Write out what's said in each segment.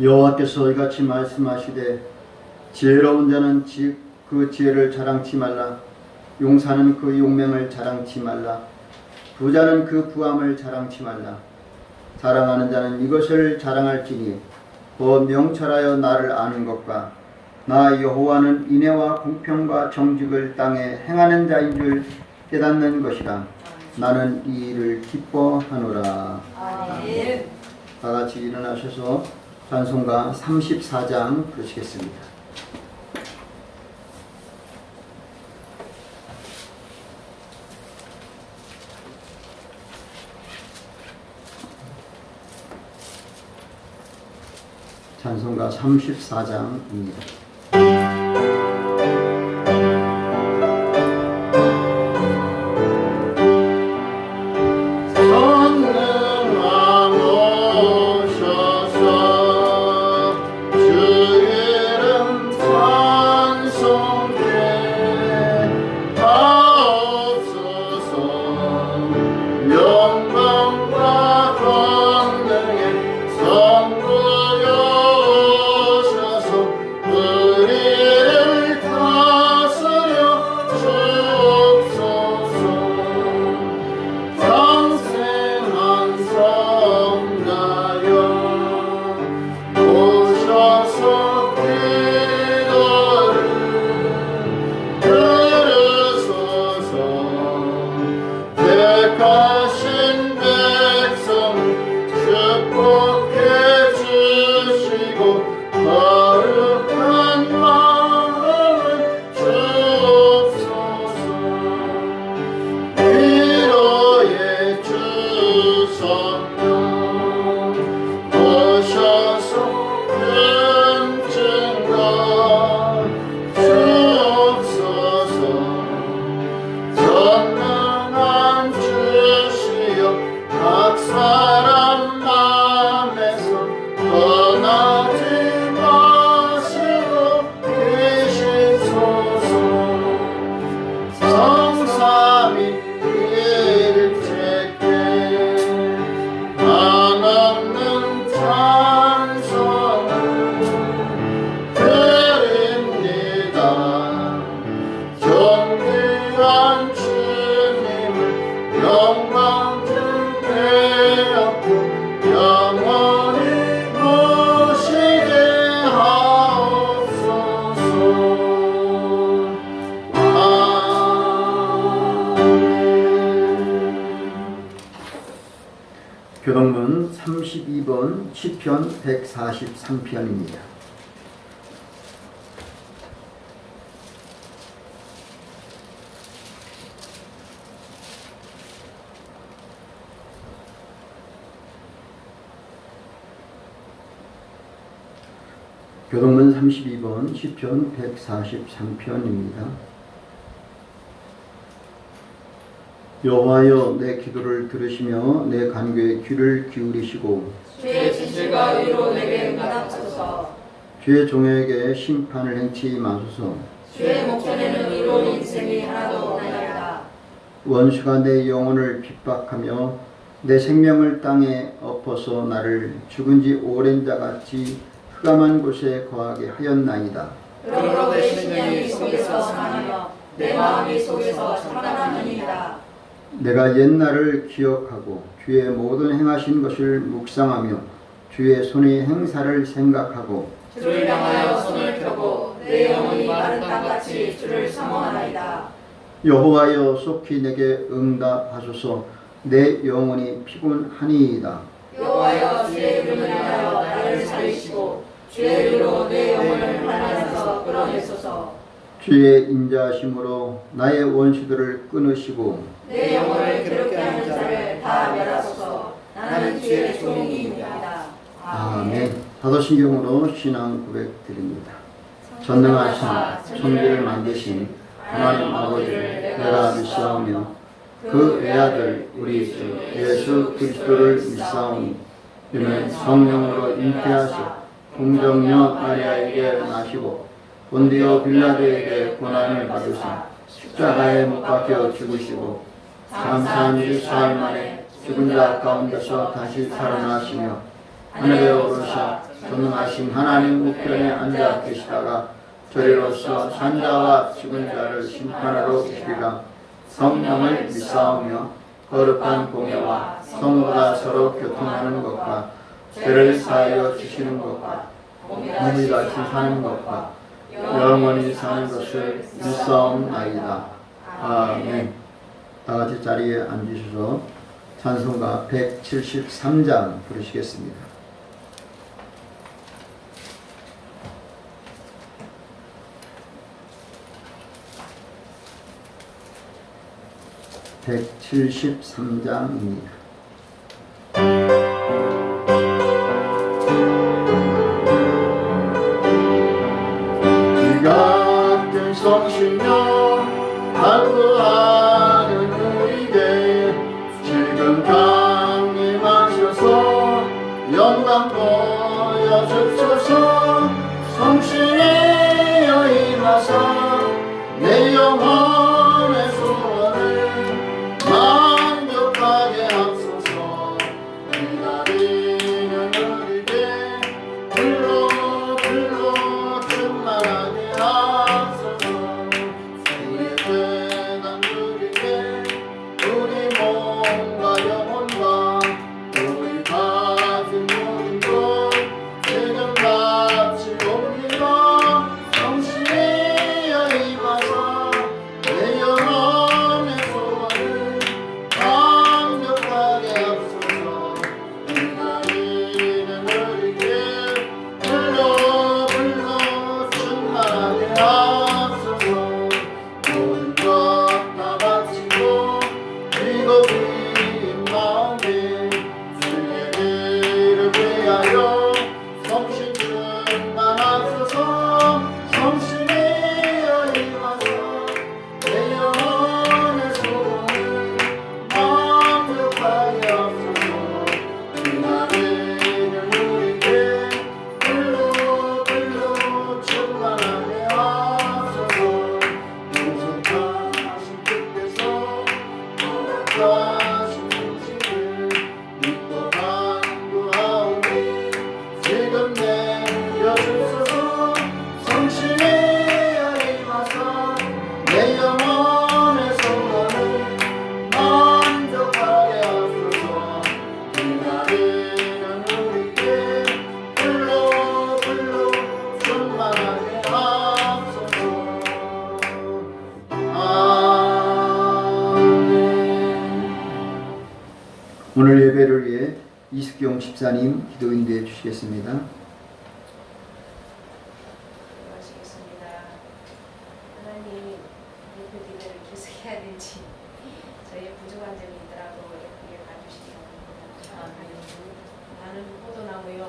여호와께서 이같이 말씀하시되 지혜로운 자는 그 지혜를 자랑치 말라. 용사는 그 용맹을 자랑치 말라. 부자는 그 부함을 자랑치 말라. 자랑하는 자는 이것을 자랑할지니 곧 명철하여 나를 아는 것과 나 여호와는 인애와 공평과 정직을 땅에 행하는 자인 줄 깨닫는 것이라. 나는 이 일을 기뻐하노라. 아멘. 다 같이 일어나셔서 찬송가 34장 부르시겠습니다. 찬송가 34장입니다. 교동문 32번 시편 143편입니다. 교동문 32번 시편 143편입니다. 여호와여 내 기도를 들으시며 내 간구에 귀를 기울이시고 주의 진실과 의로 내게 응답하소서. 주의 종에게 심판을 행치 마소서. 주의 목전에는 의로운 인생이 하나도 없나이다. 원수가 내 영혼을 핍박하며 내 생명을 땅에 엎어서 나를 죽은 지 오랜 자같이 흑암한 곳에 거하게 하였나이다. 그러므로 내 심령이 속에서 상하며 내 마음이 속에서 참담하니이다. 내가 옛날을 기억하고 주의 모든 행하신 것을 묵상하며 주의 손의 행사를 생각하고 주를 향하여 손을 펴고 내 영혼이 마른 땅같이 주를 사모하나이다. 여호와여 속히 내게 응답하소서. 내 영혼이 피곤하니이다. 여호와여 주의 이름을 위하여 나를 살리시고 주의 의로 내 영혼을 환난에서 끌어내소서. 주의 인자하심으로 나의 원수들을 끊으시고 내 영혼을 괴롭게 하는 자를 다 멸하소서. 나는 주의 종이니이다. 아멘. 사도신경으로 신앙 고백 드립니다. 전능하신 천지를 만드신 하나님 아버지를 내가 믿사오며 그 외아들 우리 주 예수 그리스도를 믿사오니 이는 성령으로 잉태하사 동정녀 마리아에게 나시고 본디오 빌라도에게 고난을 받으사 십자가에 못 박혀 죽으시고 장사한 지 사흘 만에 죽은 자 가운데서 다시 살아나시며 하늘에 오르사 전능하신 하나님 우편에 앉아 계시다가 저리로서 산자와 죽은 자를 심판하러 오시리라. 성령을 믿사오며 거룩한 공예와 성도가 서로 교통하는 것과 죄를 사하여 주시는 것과 몸이 다시 사는 것과 영원히 사는 것을 믿사옵나이다. 아멘. 다 같이 자리에 앉으셔서 찬송가 173장 부르시겠습니다. (173장입니다) 이 같은 성신여 간구하는 우리에게 지금 강림하셔서 영광 보여주소서. 성신이여 임하사 내 영혼의 소원을 만족하게 하소서. 기다리는 우리에게 불로 충만하게 하소서. 주의 재단 우리에게 우리 몸과 영혼과 우리 가진 모든 것 지금 같이 옵니다. 성신이여 임하사 내 영혼의 소원을 완벽하게 하소서. 기다리는 우리에게 불로 충만하게 하소서. 모든 것 다 바치고 이고 빈 마음에 주의 이름 위하여 성신 충만하소서. 성신이여 임하사 내 영혼의 소원을 만족하게 하소서. 기다리는 우리에게 불로 충만하게 하소서. 무섭하신 뜻에서 거룩하신 성신을 믿고 간구하오니 지금 내려주소서. 성신이여 임하사 내 영혼의 소원을 만족하게 하소서. 기다리는 우리에게 불로 충만하게 하소서. 아멘. 오늘 예배를 위해 이숙경 집사님 기도 인도해 주시겠습니다. 기도하시겠습니다. 하나님, 예배 기도를 계속 해야 될지 저희의 부족한 점이 있더라도 예쁘게 봐주시기 바랍니다. 나는 포도나무요,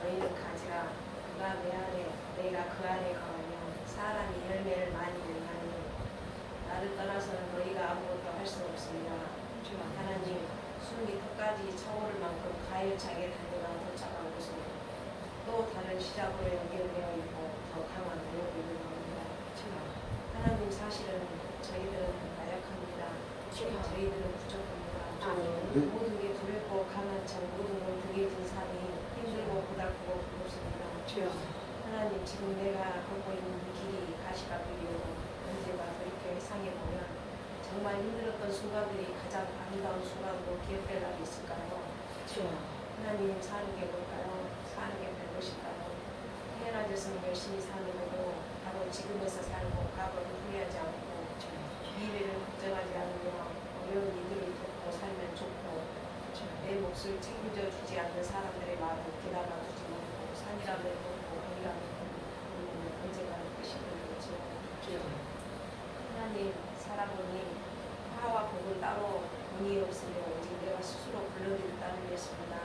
너희는 가지라. 그가 내 안에, 내가 그 안에 거하며 사람이 열매를 많이 맺나니 나를 떠나서는 너희가 아무것도 할 수 없습니다. 하나님, 숨이 끝까지 차오를 만큼 가열차게 달려가 도착한 곳은 또 다른 시작으로 연결되어 있고 더 강한 노력이 일어납니다. 하나님, 사실은 저희들은 나약합니다. 저희들은 부족합니다. 모든 게 두렵고 강한 저 모든 걸 등에 진 삶이 힘들고 고달프고 부럽습니다. 하나님, 지금 내가 걷고 있는 이 길이 가시가 그리워 언제가 돌이켜 회상해 보면 정말 힘들었던 순간들이 가장 아름다운 순간으로 기억될 날이 있을까요? 하나님, 사는 게 뭘까요? 사는 게 별것일까요? 태어나졌으면 열심히 사는 거고 바로 지금에서 살고 과거를 후회하지 않고 미래를 걱정하지 않으며 어려운 이들을 돕고 살면 좋고 내 몫을 책임져 주지 않는 사람들의 마음을 기다려 두지 못하고 산이라면 걷고 어리라면 걷는 언제가 끝이 되겠죠. 하나님, 살아보니 화와 복은 따로 본의 없으며 오직 내가 스스로 불러들일 따르겠습니다.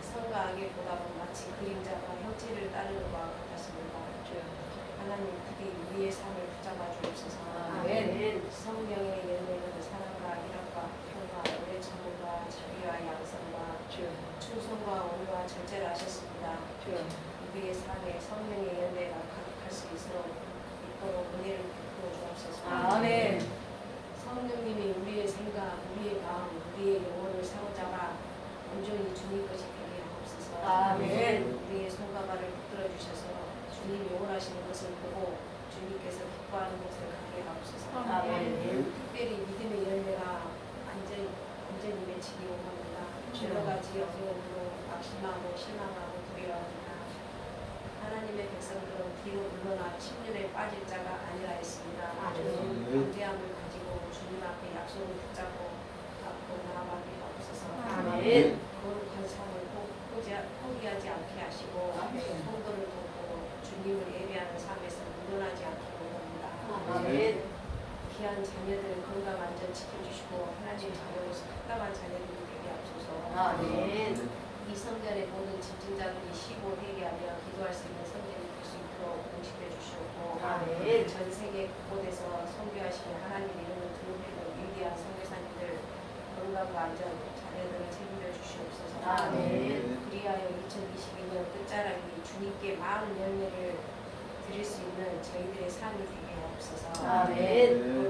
선과 악의 보답은 마치 그림자가 형체를 따르는 것과 같았습니다. 하나님, 부디 우리의 삶을 붙잡아 주옵소서. 아멘. 성령의 열매는 사랑과 희락과 평화, 오래 참음과 자비와 양선과 충성과 온유와 절제를 하셨습니다. 우리의 삶에 성령의 열매가 가득할 수 있도록 은혜를 베풀어 주옵소서. 아멘. 성령님이 우리의 생각, 우리의 마음, 우리의 영혼을 사로잡아 온전히 주님 것이 되게 하옵소서. 아멘. 우리의 손과 영원하시는 것을 보고 주님께서 기뻐하는 곳을 가게 하옵소서. 아멘. 특별히 믿음의 열매가 완전히 맺히기 원합니다. 여러 가지 어려움으로 낙심하고 실망하고 두려워합니다. 하나님의 백성들은 뒤로 물러나 침륜에 빠질 자가 아니라 했습니다. 아멘. 담대함을 가지고 주님 앞에 약속을 붙잡고 앞으로 나아가게 하옵소서. 아멘. 거룩한 삶을 포기하지 않게 하시고 아멘. 성도를 돕고 주님을 예배하는 삶에서 물러나지 않도록 합니다. 아멘. 귀한 자녀들을 건강 안전 지켜주시고 하나님 자녀로서 합당한 자녀들이 되게 하옵소서. 아멘. 이 성전의 모든 집진자들이 쉬고 회개하며 기도할 수 있는 성전이 될 수 있도록 공식해 주시옵고 아멘. 전 세계 곳곳에서 선교하시는 하나님 이름을 드높이는 위대한 선교사님들 건강과 안전 자녀들을 책임져 주시옵소서. 아멘. 그리하여 2022년 끝자락이 주님께 많은 열매를 드릴 수 있는 저희들의 삶이 되게 하옵소서. 아멘.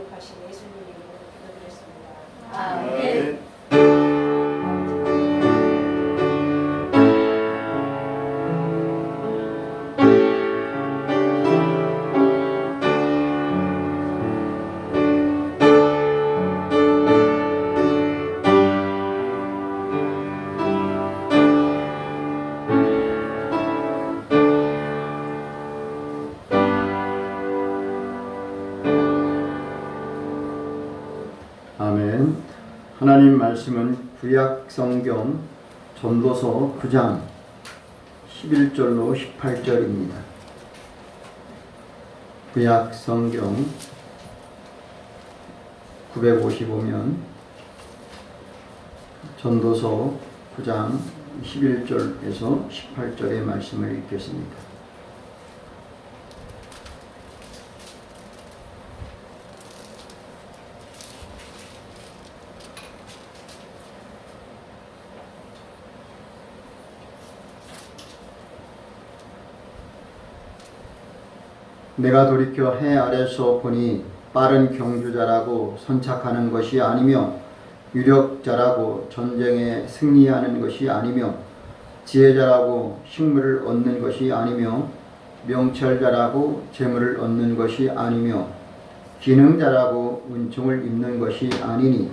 거룩하신 예수님 이름으로 기도드렸습니다. 아멘. 아멘. 하나님 말씀은 구약 성경 전도서 9장 11절로 18절입니다. 구약 성경 955면 전도서 9장 11절에서 18절의 말씀을 읽겠습니다. 내가 돌이켜 해 아래서 보니 빠른 경주자라고 선착하는 것이 아니며 유력자라고 전쟁에 승리하는 것이 아니며 지혜자라고 식물을 얻는 것이 아니며 명철자라고 재물을 얻는 것이 아니며 기능자라고 은총을 입는 것이 아니니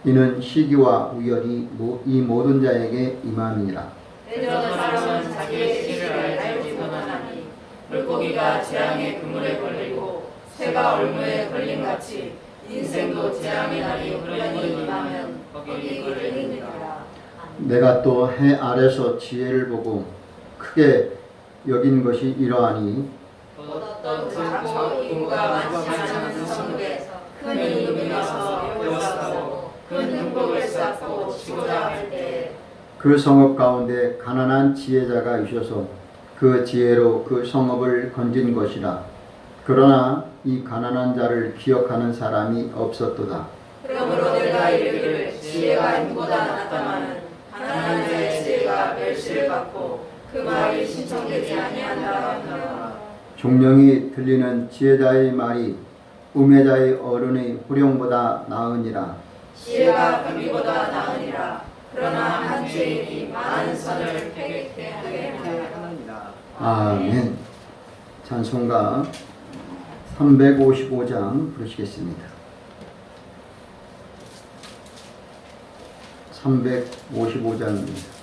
이는 시기와 우열이 이 모든 자에게 임함이니라. 때저는 사람은 자기의 시기를 알지 못하나니 물고기가 재앙의 그물에 걸리고 새가 올무에 걸림같이 인생도 재앙의 날이 후련히 임하면 거기 걸리느니라. 내가 또 해 아래서 지혜를 보고 크게 여긴 것이 이러하니 어떤 작고 인구가 많지 않은 성읍에서 큰 임금이 와서 배웠다고 큰 행복을 쌓고 지고자 할 때 그 성읍 가운데 가난한 지혜자가 있어서 그 지혜로 그 성읍을 건진 것이라. 그러나 이 가난한 자를 기억하는 사람이 없었도다. 그러므로 내가 이르기를 지혜가 힘보다 낫다마는 가난한 자의 지혜가 멸시를 받고 그 말이 신청되지 아니한다 하노라. 종령이 들리는 지혜자의 말이 우매자의 어른의 호령보다 나으니라. 지혜가 금비보다 나으니라. 그러나 한 죄인이 많은 선을 폐기케 하게 하느니라. 아멘. 찬송가 355장 부르시겠습니다. 355장입니다.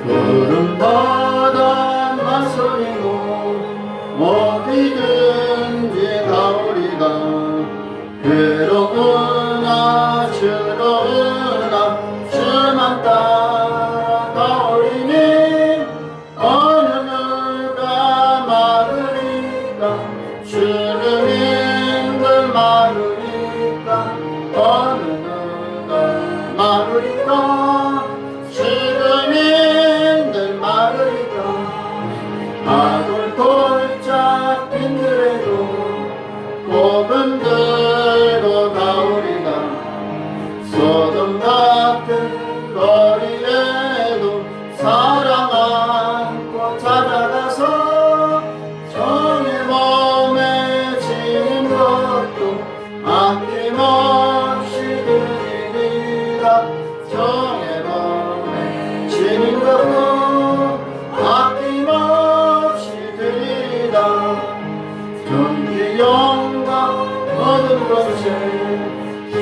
푸른 바다 나서리고 어디든지 가오리가 괴로우나 즐거우나 주만 따라 가오리니 어느 누가 마르니까 주는 힘들 마르니까 어느 누가 마르니까 지금인들 마르니까 아돌 골짜 빈들에도 복음 들고 가오리가 소돔 같은 거리에도 사랑 안고 찾아가서 정의 몸에 존귀 영광 모든 것을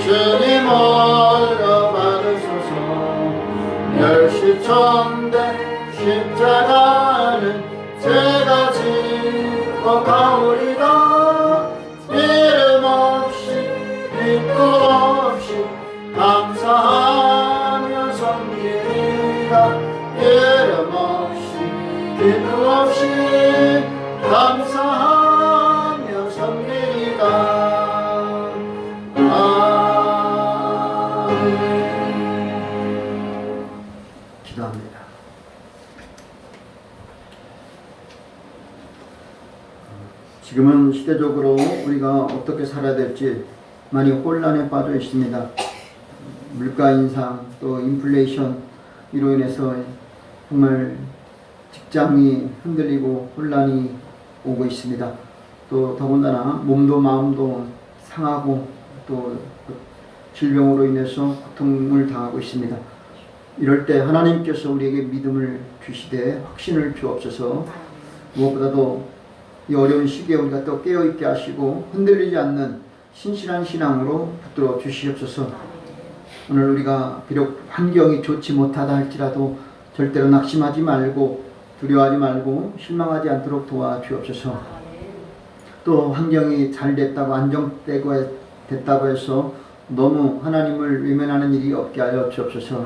주님 홀로 받으소서. 멸시천대 십자가는 제가 지고 가오리다. 이름 없이 믿고 없이 감사하며 섬기리라. 이름 없이 믿고 없이 감사하며 섬기리라. 아멘. 기도합니다. 지금은 시대적으로 우리가 어떻게 살아야 될지 많이 혼란에 빠져 있습니다. 물가 인상 또 인플레이션 이로 인해서 정말 직장이 흔들리고 혼란이 오고 있습니다. 또 더군다나 몸도 마음도 상하고 또 질병으로 인해서 고통을 당하고 있습니다. 이럴 때 하나님께서 우리에게 믿음을 주시되 확신을 주옵소서. 무엇보다도 이 어려운 시기에 우리가 또 깨어있게 하시고 흔들리지 않는 신실한 신앙으로 붙들어 주시옵소서. 오늘 우리가 비록 환경이 좋지 못하다 할지라도 절대로 낙심하지 말고 두려워하지 말고 실망하지 않도록 도와주옵소서. 또 환경이 잘 됐다고 안정되고 해서 너무 하나님을 외면하는 일이 없게 하여 주옵소서.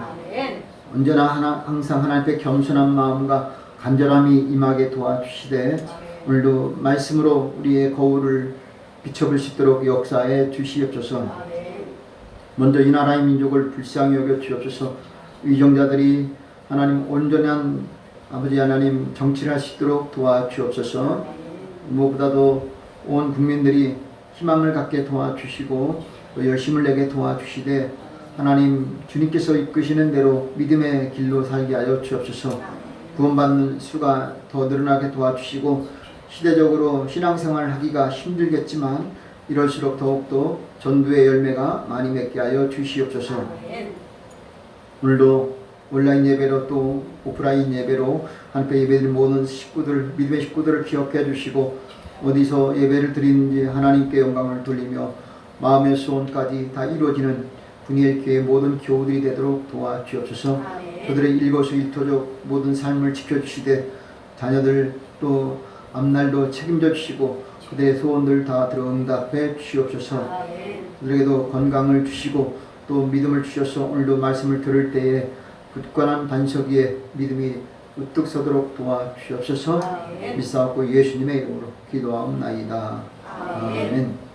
언제나 항상 하나님 앞에 겸손한 마음과 간절함이 임하게 도와주시되 오늘도 말씀으로 우리의 거울을 비춰볼 수 있도록 역사해 주시옵소서. 먼저 이 나라의 민족을 불쌍히 여겨 주옵소서. 위정자들이 하나님 온전한 아버지 하나님 정치를 할 수 있도록 도와주옵소서. 무엇보다도 온 국민들이 희망을 갖게 도와주시고 또 열심을 내게 도와주시되 하나님 주님께서 이끄시는 대로 믿음의 길로 살게 하여 주옵소서. 구원받는 수가 더 늘어나게 도와주시고 시대적으로 신앙생활을 하기가 힘들겠지만 이럴수록 더욱더 전도의 열매가 많이 맺게 하여 주시옵소서. 오늘도 온라인 예배로 또 오프라인 예배로 하나님께 예배드린 모든 식구들, 믿음의 식구들을 기억해 주시고 어디서 예배를 드리는지 하나님께 영광을 돌리며 마음의 소원까지 다 이루어지는 분이엘 교회 모든 교우들이 되도록 도와주옵소서. 그들의 일거수일투족 모든 삶을 지켜주시되 자녀들 또 앞날도 책임져 주시고 그들의 소원들 다 들어 응답해 주시옵소서. 그들에게도 건강을 주시고 또 믿음을 주셔서 오늘도 말씀을 들을 때에 굳건한 반석 위에 믿음이 우뚝 서도록 도와주시옵소서. 믿사옵고 예수님의 이름으로 기도하옵나이다. 아멘.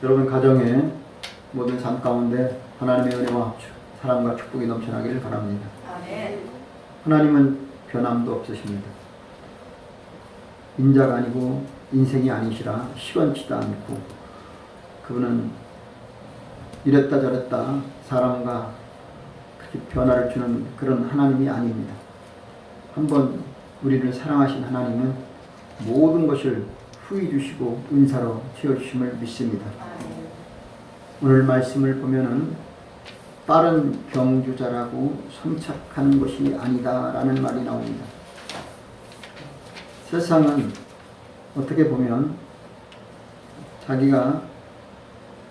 여러분 가정의 모든 삶 가운데 하나님의 은혜와 사랑과 축복이 넘쳐나기를 바랍니다. 하나님은 변함도 없으십니다. 인자가 아니고 인생이 아니시라 시원치도 않고 그분은 이랬다 저랬다 사람과 그렇게 변화를 주는 그런 하나님이 아닙니다. 한번 우리를 사랑하신 하나님은 모든 것을 후히 주시고 은사로 채워주심을 믿습니다. 오늘 말씀을 보면은 빠른 경주자라고 선착하는 것이 아니다라는 말이 나옵니다. 세상은 어떻게 보면 자기가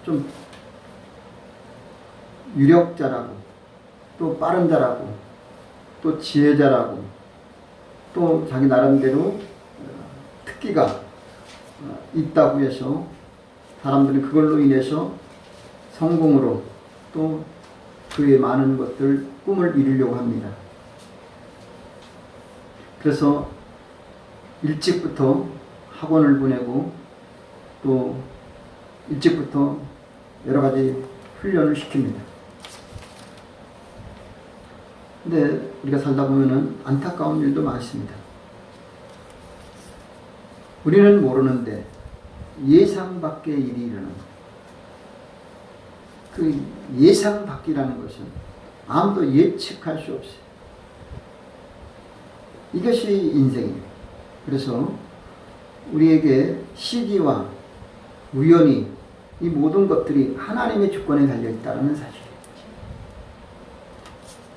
좀 유력자라고 또 빠른 자라고 또 지혜자라고 또 자기 나름대로 특기가 있다고 해서 사람들은 그걸로 인해서 성공으로 또 그의 많은 것들 꿈을 이루려고 합니다. 그래서 일찍부터 학원을 보내고 또 일찍부터 여러 가지 훈련을 시킵니다. 근데 우리가 살다 보면은 안타까운 일도 많습니다. 우리는 모르는데 예상 밖의 일이 일어납니다. 그 예상 밖이라는 것은 아무도 예측할 수 없어요. 이것이 인생이에요. 그래서 우리에게 시기와 우연히 이 모든 것들이 하나님의 주권에 달려있다는 사실이에요.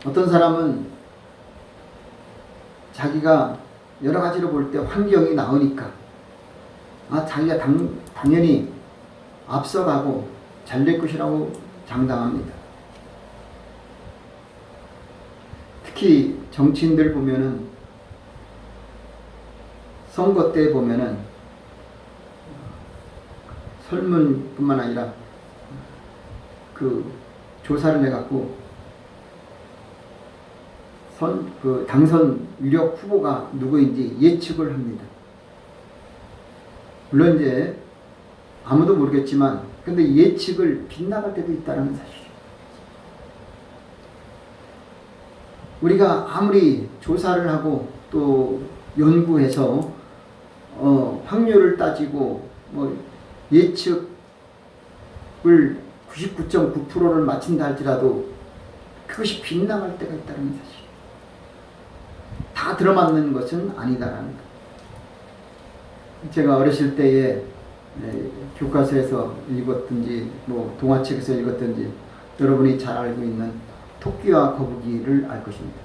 어떤 사람은 자기가 여러 가지로 볼 때 환경이 나오니까 자기가 당연히 앞서가고 잘 될 것이라고 장담합니다. 특히 정치인들 보면은 선거 때 보면은 설문뿐만 아니라 그 조사를 해갖고 당선 유력 후보가 누구인지 예측을 합니다. 물론 이제 아무도 모르겠지만 근데 예측을 빗나갈 때도 있다는 사실이에요. 우리가 아무리 조사를 하고 또 연구해서 확률을 따지고 예측을 99.9%를 맞춘다 할지라도 그것이 빗나갈 때가 있다는 사실. 다 들어맞는 것은 아니다라는 것. 제가 어렸을 때에 교과서에서 읽었든지 동화책에서 읽었든지 여러분이 잘 알고 있는 토끼와 거북이를 알 것입니다.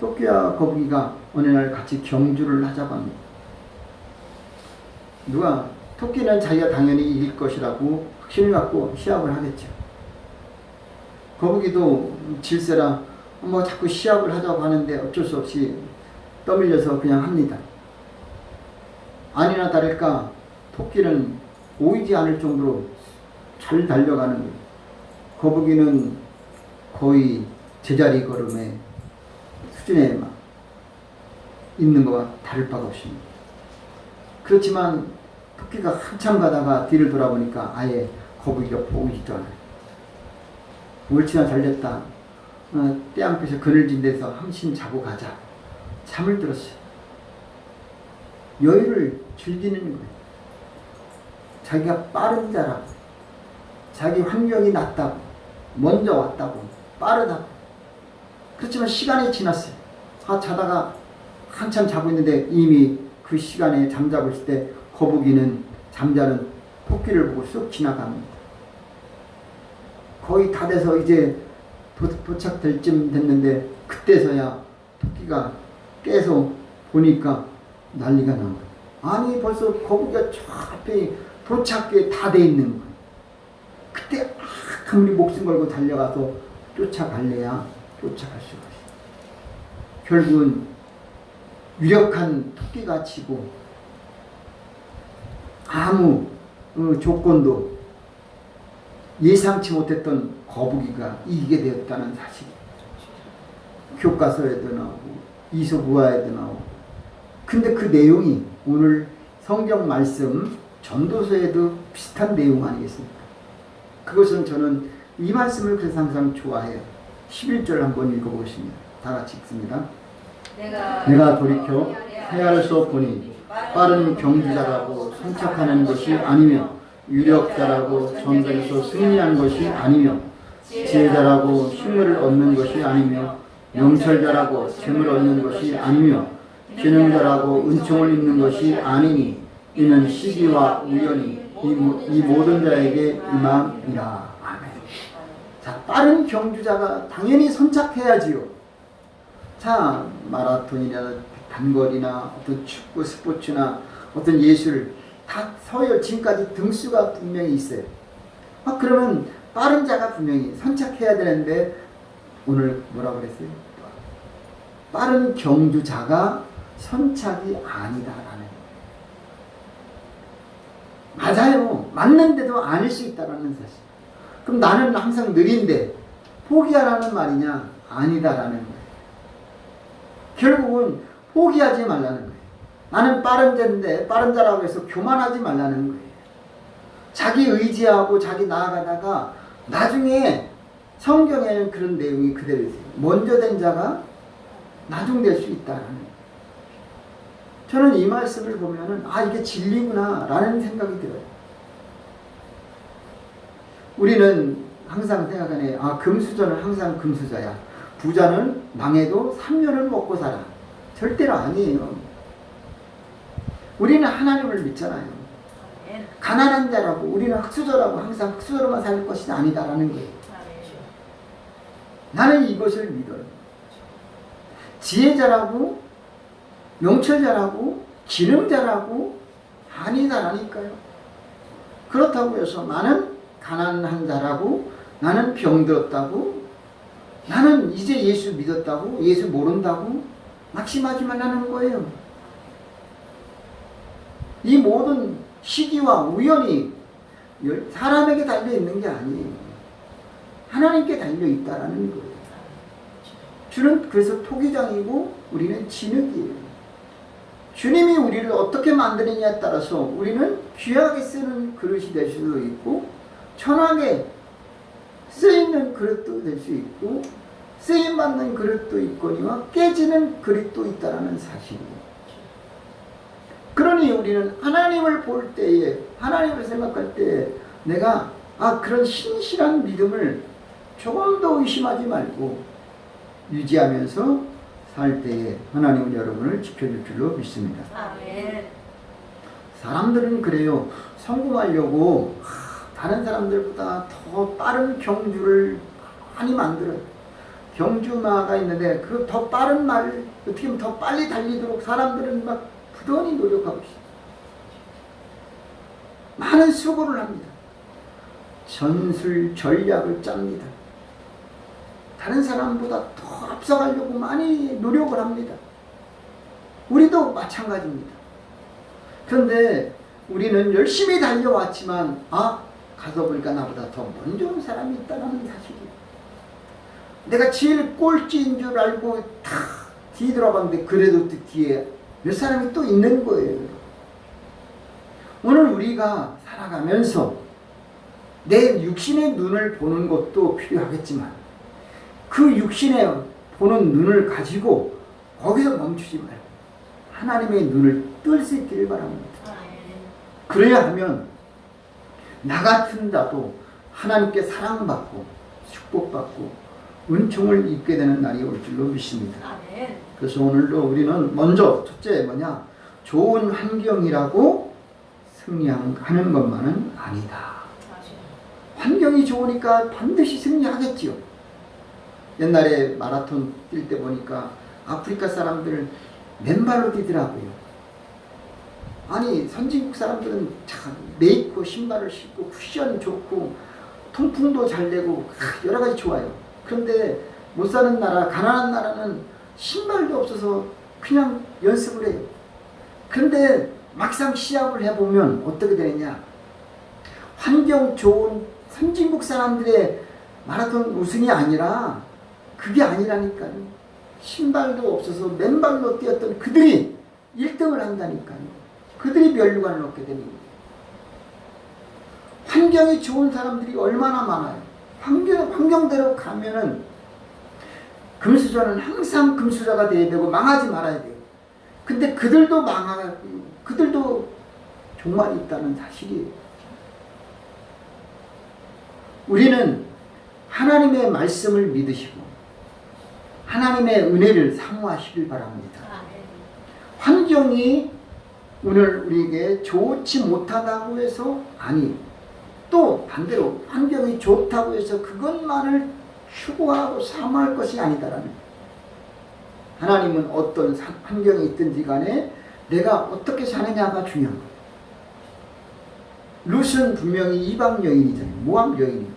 토끼와 거북이가 어느 날 같이 경주를 하자고 합니다. 토끼는 자기가 당연히 이길 것이라고 확신을 갖고 시합을 하겠죠. 거북이도 질세라 자꾸 시합을 하자고 하는데 어쩔 수 없이 떠밀려서 그냥 합니다. 아니나 다를까 토끼는 보이지 않을 정도로 잘 달려가는 거예요. 거북이는 거의 제자리 걸음의 수준에 있는 것과 다를 바가 없습니다. 그렇지만 토끼가 한참 가다가 뒤를 돌아보니까 아예 거북이가 보이지도 않아요. 옳지나 잘됐다. 떼안볕에 그늘진 데서 함신 자고 가자. 잠을 들었어요. 여유를 즐기는 거예요. 자기가 빠른 자라고, 자기 환경이 낫다고, 먼저 왔다고, 빠르다고. 그렇지만 시간이 지났어요. 자다가 한참 자고 있는데 이미 그 시간에 잠자고 있을 때 거북이는 잠자는 토끼를 보고 쑥 지나갑니다. 거의 다 돼서 이제 도착될 쯤 됐는데 그때서야 토끼가 깨서 보니까 난리가 난 거예요. 아니 벌써 거북이가 저 앞에 도착에 다 돼 있는 거예요. 그때 아무리 목숨 걸고 달려가서 쫓아갈래야 쫓아갈 수가 없어요. 결국은 유력한 토끼가 지고 아무 조건도 예상치 못했던 거북이가 이기게 되었다는 사실. 교과서에도 나오고 이소부화에도 나오고. 근데 그 내용이 오늘 성경 말씀 전도서에도 비슷한 내용 아니겠습니까? 그것은 저는 이 말씀을 그래서 항상 좋아해요. 11절 한번 읽어보겠습니다. 다 같이 읽습니다. 내가 돌이켜 헤아려서 보니 빠른 경주자라고 선착하는 것이 아니며 유력자라고 전쟁에서 승리한 것이 아니며 지혜자라고 힘을 얻는 것이 아니며 명철자라고 재물 얻는 것이 아니며 기능자라고 은총을 입는 것이 아니니 이는 시기와 우연이 이 모든 자에게 임함이라. 아멘. 자, 빠른 경주자가 당연히 선착해야지요. 자, 마라톤이나 단거리나 어떤 축구 스포츠나 어떤 예술 다 서열 지금까지 등수가 분명히 있어요. 그러면 빠른 자가 분명히 선착해야 되는데 오늘 뭐라고 그랬어요? 빠른 경주자가 선착이 아니다라는 거예요. 맞아요. 맞는데도 아닐 수 있다라는 사실. 그럼 나는 항상 느린데 포기하라는 말이냐? 아니다라는 거예요. 결국은 포기하지 말라는 거예요. 나는 빠른 자인데 빠른 자라고 해서 교만하지 말라는 거예요. 자기 의지하고 자기 나아가다가 나중에 성경에는 그런 내용이 그대로 있어요. 먼저 된 자가 나중될 수 있다는 거예요. 저는 이 말씀을 보면은 이게 진리구나 라는 생각이 들어요. 우리는 항상 생각하네. 금수저는 항상 금수저야. 부자는 망해도 3년을 먹고 살아. 절대로 아니에요. 우리는 하나님을 믿잖아요. 가난한 자라고 우리는 흙수저라고 항상 흙수저로만 살 것이 아니다라는 거예요. 나는 이것을 믿어요. 지혜자라고 명철 잘하고 지능 잘하고 한이 잘하니까요. 그렇다고 해서 나는 가난한 자라고, 나는 병들었다고, 나는 이제 예수 믿었다고, 예수 모른다고 낙심하지만 하는 거예요. 이 모든 시기와 우연이 사람에게 달려있는 게 아니에요. 하나님께 달려있다라는 거예요. 주는 그래서 토기장이고 우리는 진흙이에요. 주님이 우리를 어떻게 만드느냐에 따라서 우리는 귀하게 쓰는 그릇이 될 수도 있고, 천하게 쓰이는 그릇도 될 수 있고, 쓰임받는 그릇도 있거니와 깨지는 그릇도 있다라는 사실이에요. 그러니 우리는 하나님을 볼 때에, 하나님을 생각할 때에 내가 그런 신실한 믿음을 조금 더 의심하지 말고 유지하면서 살 때에 하나님은 여러분을 지켜줄 줄로 믿습니다. 아멘. 사람들은 그래요. 성공하려고 다른 사람들보다 더 빠른 경주를 많이 만들어요. 경주마가 있는데 그 더 빠른 말, 어떻게 하면 더 빨리 달리도록 사람들은 막 부단히 노력하고 있어요. 많은 수고를 합니다. 전술 전략을 짭니다. 다른 사람보다 더 앞서가려고 많이 노력을 합니다. 우리도 마찬가지입니다. 그런데 우리는 열심히 달려왔지만 가서 보니까 나보다 더 먼저 온 사람이 있다는 사실이에요. 내가 제일 꼴찌인 줄 알고 다 뒤돌아봤는데 그래도 또 뒤에 몇 사람이 또 있는 거예요. 오늘 우리가 살아가면서 내 육신의 눈을 보는 것도 필요하겠지만 그 육신에 보는 눈을 가지고 거기서 멈추지 말고 하나님의 눈을 뜰 수 있기를 바랍니다. 그래야 하면 나 같은 자도 하나님께 사랑받고 축복받고 은총을 입게 되는 날이 올 줄로 믿습니다. 그래서 오늘도 우리는 먼저 첫째 뭐냐? 좋은 환경이라고 승리하는 것만은 아니다. 환경이 좋으니까 반드시 승리하겠지요. 옛날에 마라톤 뛸 때 보니까 아프리카 사람들 맨발로 뛰더라고요. 아니 선진국 사람들은 참 메이커 신발을 신고 쿠션 좋고 통풍도 잘 되고 여러 가지 좋아요. 그런데 못 사는 나라, 가난한 나라는 신발도 없어서 그냥 연습을 해요. 그런데 막상 시합을 해보면 어떻게 되느냐? 환경 좋은 선진국 사람들의 마라톤 우승이 아니라 그게 아니라니까요. 신발도 없어서 맨발로 뛰었던 그들이 1등을 한다니까요. 그들이 면류관을 얻게 되는 거예요. 환경이 좋은 사람들이 얼마나 많아요. 환경대로 가면은 금수저는 항상 금수저가 돼야 되고 망하지 말아야 돼요. 근데 그들도 망하고 그들도 종말이 있다는 사실이에요. 우리는 하나님의 말씀을 믿으시고 하나님의 은혜를 사모하시길 바랍니다. 환경이 오늘 우리에게 좋지 못하다고 해서 또 반대로 환경이 좋다고 해서 그것만을 추구하고 사모할 것이 아니다라는 하나님은 어떤 환경이 있든지 간에 내가 어떻게 사느냐가 중요한 거예요. 룻은 분명히 이방 여인이잖아요. 모압 여인이에요.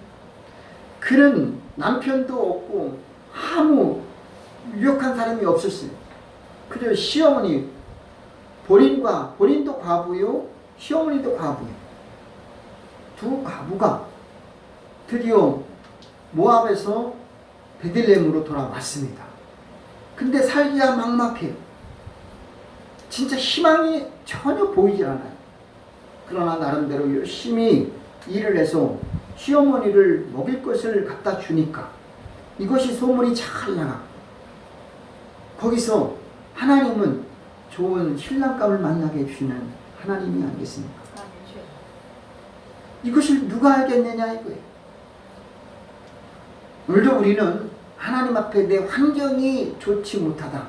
그는 남편도 없고 아무 유력한 사람이 없었어요. 그저 시어머니 본인도 과부요, 시어머니도 과부요. 두 과부가 드디어 모압에서 베들레헴으로 돌아왔습니다. 근데 살기가 막막해요. 진짜 희망이 전혀 보이질 않아요. 그러나 나름대로 열심히 일을 해서 시어머니를 먹일 것을 갖다 주니까 이것이 소문이 잘 나가. 거기서 하나님은 좋은 신랑감을 만나게 해주시는 하나님이 아니겠습니까? 이것을 누가 알겠느냐 이거예요. 오늘도 우리는 하나님 앞에 내 환경이 좋지 못하다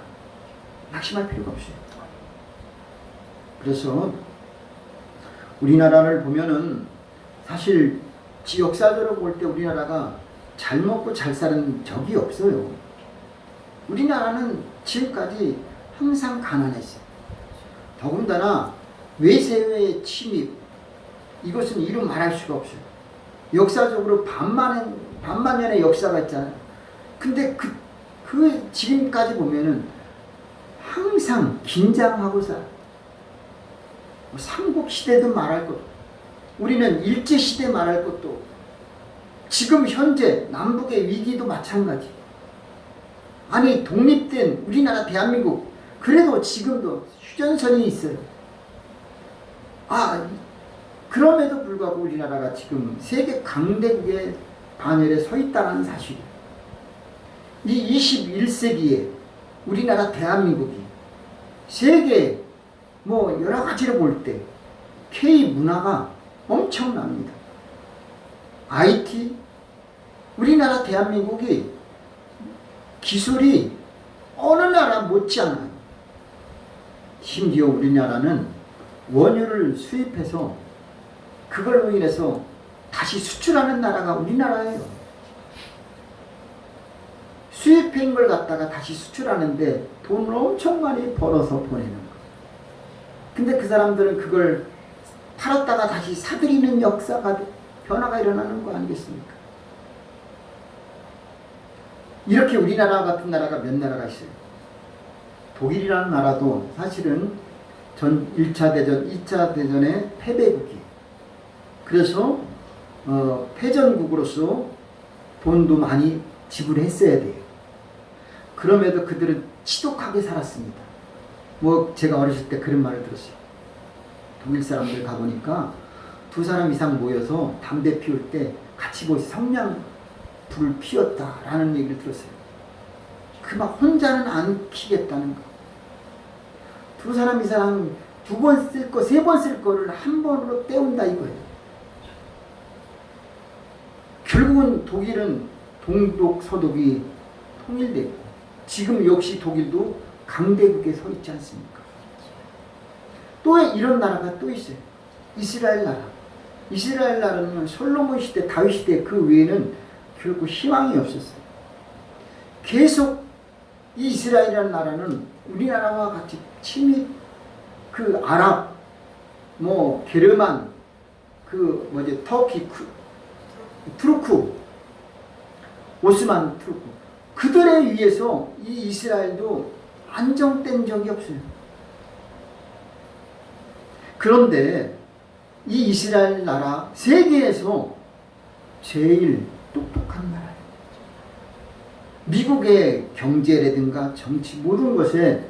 낙심할 필요가 없어요. 그래서 우리나라를 보면은 사실 역사적으로 볼 때 우리나라가 잘 먹고 잘 사는 적이 없어요. 우리나라는 지금까지 항상 가난했어요. 더군다나 외세의 침입, 이것은 이루 말할 수가 없어요. 역사적으로 반만 년의 역사가 있잖아요. 근데 그 지금까지 보면은 항상 긴장하고 살아요. 삼국시대도 말할 것도, 우리는 일제시대 말할 것도, 지금 현재 남북의 위기도 마찬가지. 아니 독립된 우리나라 대한민국, 그래도 지금도 휴전선이 있어요. 그럼에도 불구하고 우리나라가 지금 세계 강대국의 반열에 서 있다는 사실이에요. 이 21세기에 우리나라 대한민국이 세계 여러 가지로 볼 때 K 문화가 엄청납니다. IT, 우리나라 대한민국이 기술이 어느 나라 못지않아요. 심지어 우리나라는 원유를 수입해서 그걸로 인해서 다시 수출하는 나라가 우리나라예요. 수입한 걸 갖다가 다시 수출하는데 돈을 엄청 많이 벌어서 보내는 거예요. 근데 그 사람들은 그걸 팔았다가 다시 사들이는 역사가, 변화가 일어나는 거 아니겠습니까? 이렇게 우리나라 같은 나라가 몇 나라가 있어요. 독일이라는 나라도 사실은 1차 대전, 2차 대전의 패배국이에요. 그래서 패전국으로서 돈도 많이 지불했어야 돼요. 그럼에도 그들은 지독하게 살았습니다. 제가 어렸을 때 그런 말을 들었어요. 독일 사람들 가보니까 2사람 이상 모여서 담배 피울 때 같이 성냥 불을 피웠다라는 얘기를 들었어요. 혼자는 안 피겠다는 거. 2사람 이상 2번 쓸 거, 3번 쓸 거를 한 번으로 때운다 이거예요. 결국은 독일은 동독, 서독이 통일됐고, 지금 역시 독일도 강대국에 서 있지 않습니까? 또 이런 나라가 또 있어요. 이스라엘 나라. 이스라엘 나라는 솔로몬 시대, 다윗 시대 그 외에는 결코 희망이 없었어요. 계속 이 이스라엘이라는 나라는 우리나라와 같이 친미, 아랍, 게르만, 터키, 투르크, 오스만 투르크, 그들에 의해서 이 이스라엘도 안정된 적이 없어요. 그런데 이 이스라엘 나라 세계에서 제일 똑똑한 나라예요. 미국의 경제라든가 정치 모든 것에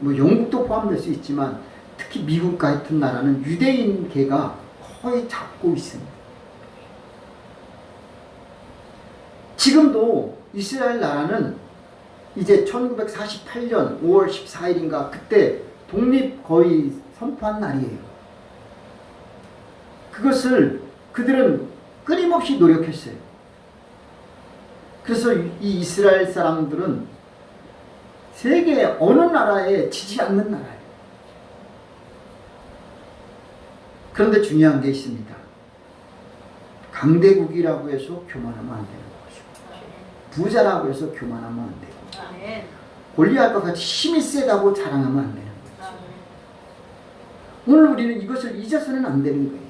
영국도 포함될 수 있지만 특히 미국 같은 나라는 유대인계가 거의 잡고 있습니다. 지금도 이스라엘 나라는 이제 1948년 5월 14일인가 그때 독립 거의 선포한 날이에요. 그것을 그들은 끊임없이 노력했어요. 그래서 이 이스라엘 사람들은 세계 어느 나라에 지지 않는 나라예요. 그런데 중요한 게 있습니다. 강대국이라고 해서 교만하면 안 되는 것이고, 부자라고 해서 교만하면 안 되고, 골리앗과 같이 힘이 세다고 자랑하면 안 되는 거죠. 오늘 우리는 이것을 잊어서는 안 되는 거예요.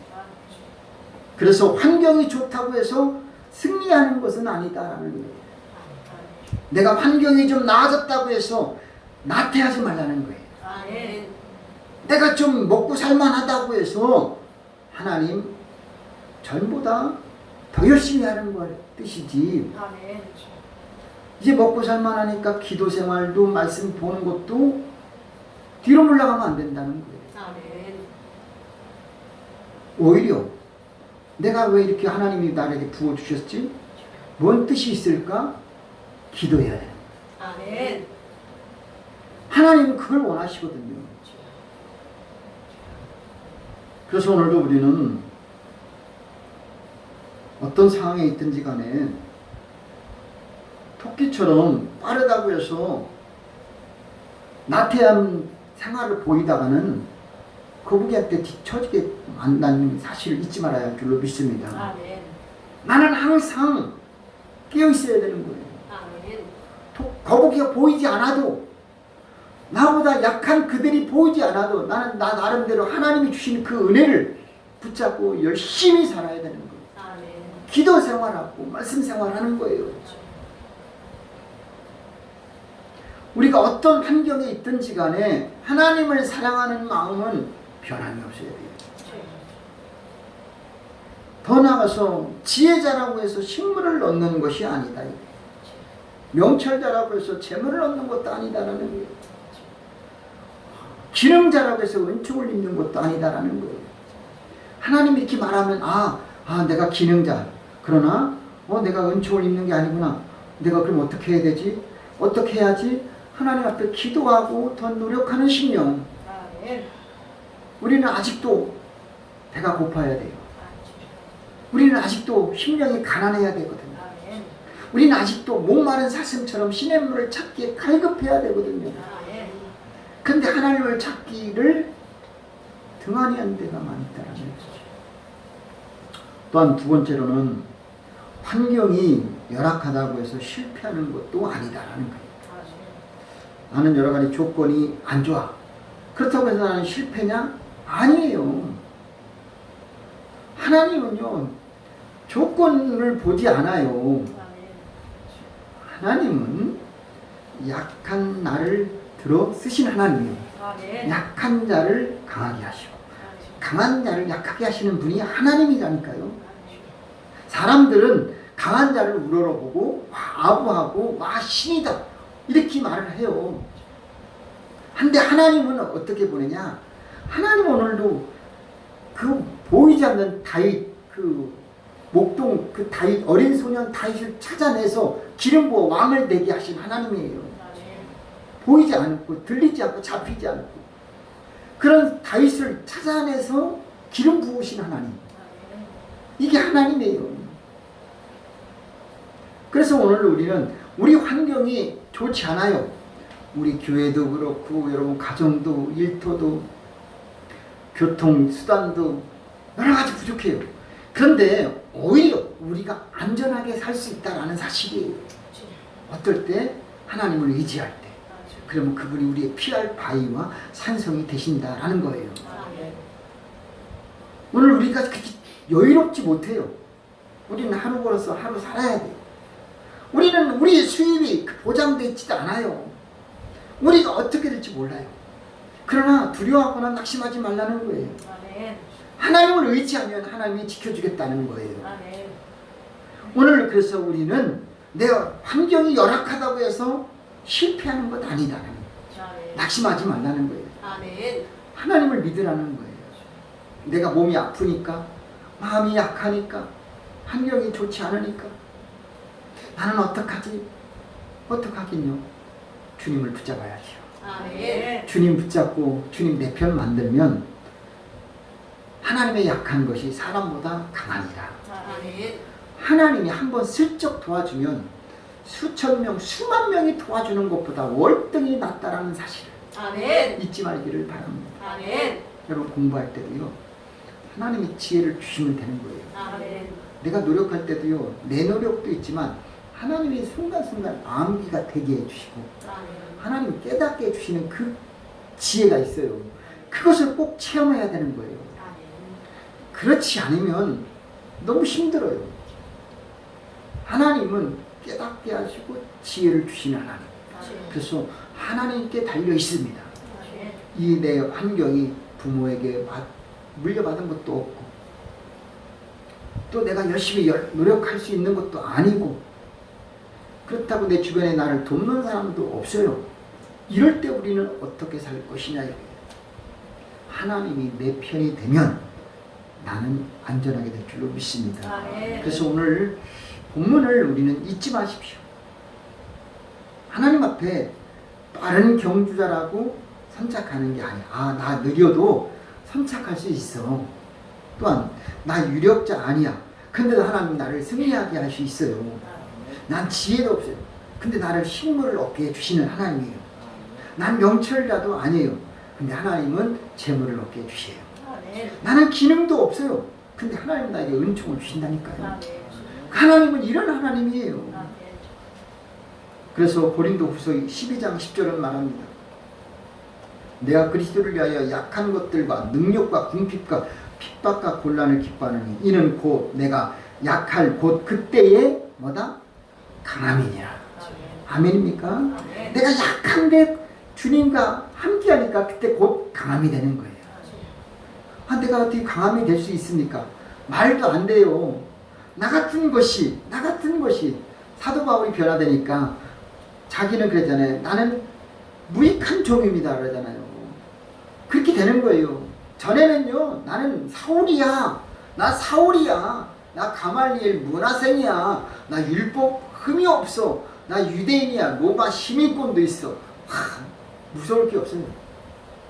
그래서 환경이 좋다고 해서 승리하는 것은 아니다라는 거예요. 내가 환경이 좀 나아졌다고 해서 나태하지 말라는 거예요. 내가 좀 먹고 살만하다고 해서 하나님 전보다 더 열심히 하는 걸 뜻이지. 이제 먹고 살만하니까 기도 생활도 말씀 보는 것도 뒤로 물러가면 안 된다는 거예요. 오히려 내가 왜 이렇게 하나님이 나에게 부어주셨지? 뭔 뜻이 있을까? 기도해야 돼요. 하나님은 그걸 원하시거든요. 그래서 오늘도 우리는 어떤 상황에 있든지 간에 토끼처럼 빠르다고 해서 나태한 생활을 보이다가는 거북이한테 뒤처지게 만나는 사실을 잊지 말아야 할 줄로 믿습니다. 나는 항상 깨어 있어야 되는 거예요. 거북이가 보이지 않아도 나보다 약한 그들이 보이지 않아도 나는 나 나름대로 하나님이 주신 그 은혜를 붙잡고 열심히 살아야 되는 거예요. 아멘. 기도 생활하고 말씀 생활하는 거예요. 우리가 어떤 환경에 있든지 간에 하나님을 사랑하는 마음은 변함이 없어야 돼요. 더 나아가서 지혜자라고 해서 식물을 얻는 것이 아니다. 명철자라고 해서 재물을 얻는 것도 아니다라는 거예요. 기능자라고 해서 은총을 입는 것도 아니다라는 거예요. 하나님이 이렇게 말하면 내가 기능자. 그러나 내가 은총을 입는 게 아니구나. 내가 그럼 어떻게 해야 되지? 어떻게 해야지? 하나님 앞에 기도하고 더 노력하는 심령. 우리는 아직도 배가 고파야 돼요. 우리는 아직도 심령이 가난해야 되거든요. 우리는 아직도 목마른 사슴처럼 시냇물을 찾기에 갈급해야 되거든요. 근데 하나님을 찾기를 등한히 하는 데가 많다라는 거죠. 또한 두 번째로는 환경이 열악하다고 해서 실패하는 것도 아니다라는 거예요. 나는 여러 가지 조건이 안 좋아. 그렇다고 해서 나는 실패냐? 아니에요. 하나님은요, 조건을 보지 않아요. 하나님은 약한 나를 들어 쓰신 하나님이에요. 약한 자를 강하게 하시고 강한 자를 약하게 하시는 분이 하나님이라니까요. 사람들은 강한 자를 우러러보고 아부하고 신이다 이렇게 말을 해요. 한데 하나님은 어떻게 보느냐? 하나님 오늘도 그 보이지 않는 다윗, 그 목동 그 다윗 어린 소년 다윗을 찾아내서 기름 부어 왕을 되게 하신 하나님이에요. 보이지 않고 들리지 않고 잡히지 않고 그런 다윗을 찾아내서 기름 부으신 하나님. 이게 하나님이에요. 그래서 오늘 우리는 우리 환경이 좋지 않아요. 우리 교회도 그렇고 여러분 가정도 일터도 교통수단도 여러 가지 부족해요. 그런데 오히려 우리가 안전하게 살 수 있다는 사실이에요. 어떨 때? 하나님을 의지할 때. 그러면 그분이 우리의 피할 바위와 산성이 되신다라는 거예요. 오늘 우리가 그렇게 여유롭지 못해요. 우리는 하루 벌어서 하루 살아야 돼요. 우리는 우리의 수입이 보장되어 있지도 않아요. 우리가 어떻게 될지 몰라요. 그러나 두려워하거나 낙심하지 말라는 거예요. 하나님을 의지하면 하나님이 지켜주겠다는 거예요. 오늘 그래서 우리는 내 환경이 열악하다고 해서 실패하는 것 아니다. 낙심하지 말라는 거예요. 하나님을 믿으라는 거예요. 내가 몸이 아프니까 마음이 약하니까 환경이 좋지 않으니까 나는 어떡하지? 어떡하긴요? 주님을 붙잡아야죠. 주님 붙잡고 주님 내 편 만들면 하나님의 약한 것이 사람보다 강하니라. 하나님이 한번 슬쩍 도와주면 수천 명, 수만 명이 도와주는 것보다 월등히 낫다라는 사실을 잊지 말기를 바랍니다. 여러분 공부할 때도요. 하나님이 지혜를 주시면 되는 거예요. 내가 노력할 때도요. 내 노력도 있지만 하나님이 순간순간 암기가 되게 해주시고 하나님이 깨닫게 해주시는 그 지혜가 있어요. 그것을 꼭 체험해야 되는 거예요. 그렇지 않으면 너무 힘들어요. 하나님은 깨닫게 하시고 지혜를 주시는 하나님. 그래서 하나님께 달려 있습니다. 이 내 환경이 부모에게 물려받은 것도 없고 또 내가 열심히 노력할 수 있는 것도 아니고 그렇다고 내 주변에 나를 돕는 사람도 없어요. 이럴 때 우리는 어떻게 살 것이냐. 하나님이 내 편이 되면 나는 안전하게 될 줄로 믿습니다. 그래서 오늘 본문을 우리는 잊지 마십시오. 하나님 앞에 빠른 경주자라고 선착하는 게 아니야. 나 느려도 선착할 수 있어. 또한 나 유력자 아니야. 근데도 하나님 나를 승리하게 할 수 있어요. 난 지혜도 없어요. 근데 나를 식물을 얻게 해주시는 하나님이에요. 난 명철자도 아니에요. 근데 하나님은 재물을 얻게 해주세요. 나는 기능도 없어요. 근데 하나님 나에게 은총을 주신다니까요. 하나님은 이런 하나님이에요. 그래서 고린도후서 12장 10절은 말합니다. 내가 그리스도를 위하여 약한 것들과 능력과 궁핍과 핍박과 곤란을 기뻐하느니 이는 곧 내가 약할 곧 그때에 뭐다? 강함이니라. 아멘입니까? 아멘. 내가 약한데 주님과 함께하니까 그때 곧 강함이 되는 거예요. 내가 어떻게 강함이 될 수 있습니까? 말도 안 돼요. 나 같은 것이 사도 바울이 변화되니까 자기는 그랬잖아요. 나는 무익한 종입니다 그러잖아요. 그렇게 되는 거예요. 전에는요, 나는 사울이야. 나 가말리엘 문화생이야. 나 율법 흠이 없어. 나 유대인이야. 로마 시민권도 있어. 무서울 게 없어요.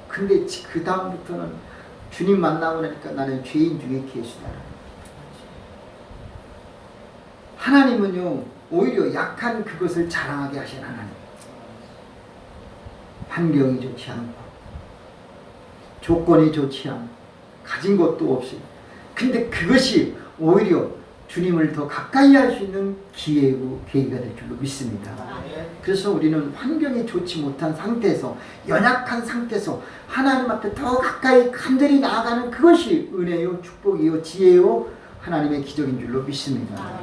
근데 그 다음부터는 주님 만나고 나니까 나는 죄인 중에 계시다. 하나님은요, 오히려 약한 그것을 자랑하게 하신 하나님. 환경이 좋지 않고, 조건이 좋지 않고, 가진 것도 없이. 근데 그것이 오히려 주님을 더 가까이 할 수 있는 기회고 계기가 될 줄로 믿습니다. 그래서 우리는 환경이 좋지 못한 상태에서, 연약한 상태에서 하나님 앞에 더 가까이 간절히 나아가는 그것이 은혜요, 축복이요, 지혜요, 하나님의 기적인 줄로 믿습니다.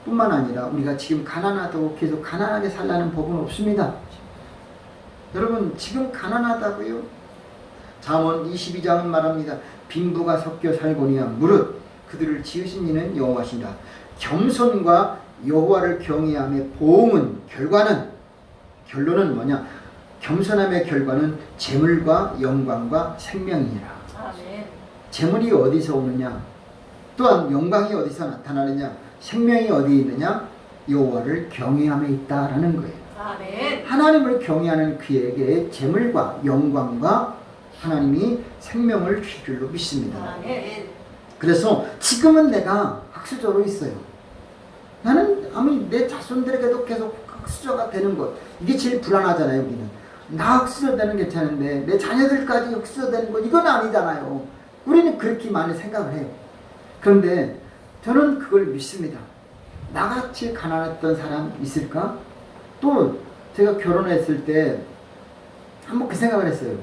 뿐만 아니라 우리가 지금 가난하다고 계속 가난하게 살라는 법은 없습니다. 여러분, 지금 가난하다고요? 잠언 22장은 말합니다. 빈부가 섞여 살거니와 무릇 그들을 지으신 이는 여호와시라. 겸손과 여호와를 경외함의 보응은 결론은 뭐냐? 겸손함의 결과는 재물과 영광과 생명이니라. 아멘. 재물이 어디서 오느냐? 또한 영광이 어디서 나타나느냐? 생명이 어디 있느냐? 여호와를 경외함에 있다라는 거예요. 아멘. 하나님을 경외하는 그에게 재물과 영광과 하나님이 생명을 줄 줄로 믿습니다. 아멘. 그래서 지금은 내가 흙수저로 있어요. 나는 아무리 내 자손들에게도 계속 흙수저가 되는 것, 이게 제일 불안하잖아요. 우리는 나 흙수저 되는 게 괜찮은데 내 자녀들까지 흙수저 되는 것, 이건 아니잖아요. 우리는 그렇게 많이 생각을 해요. 그런데 저는 그걸 믿습니다. 나같이 가난했던 사람 있을까? 또 제가 결혼했을 때 한번 그 생각을 했어요.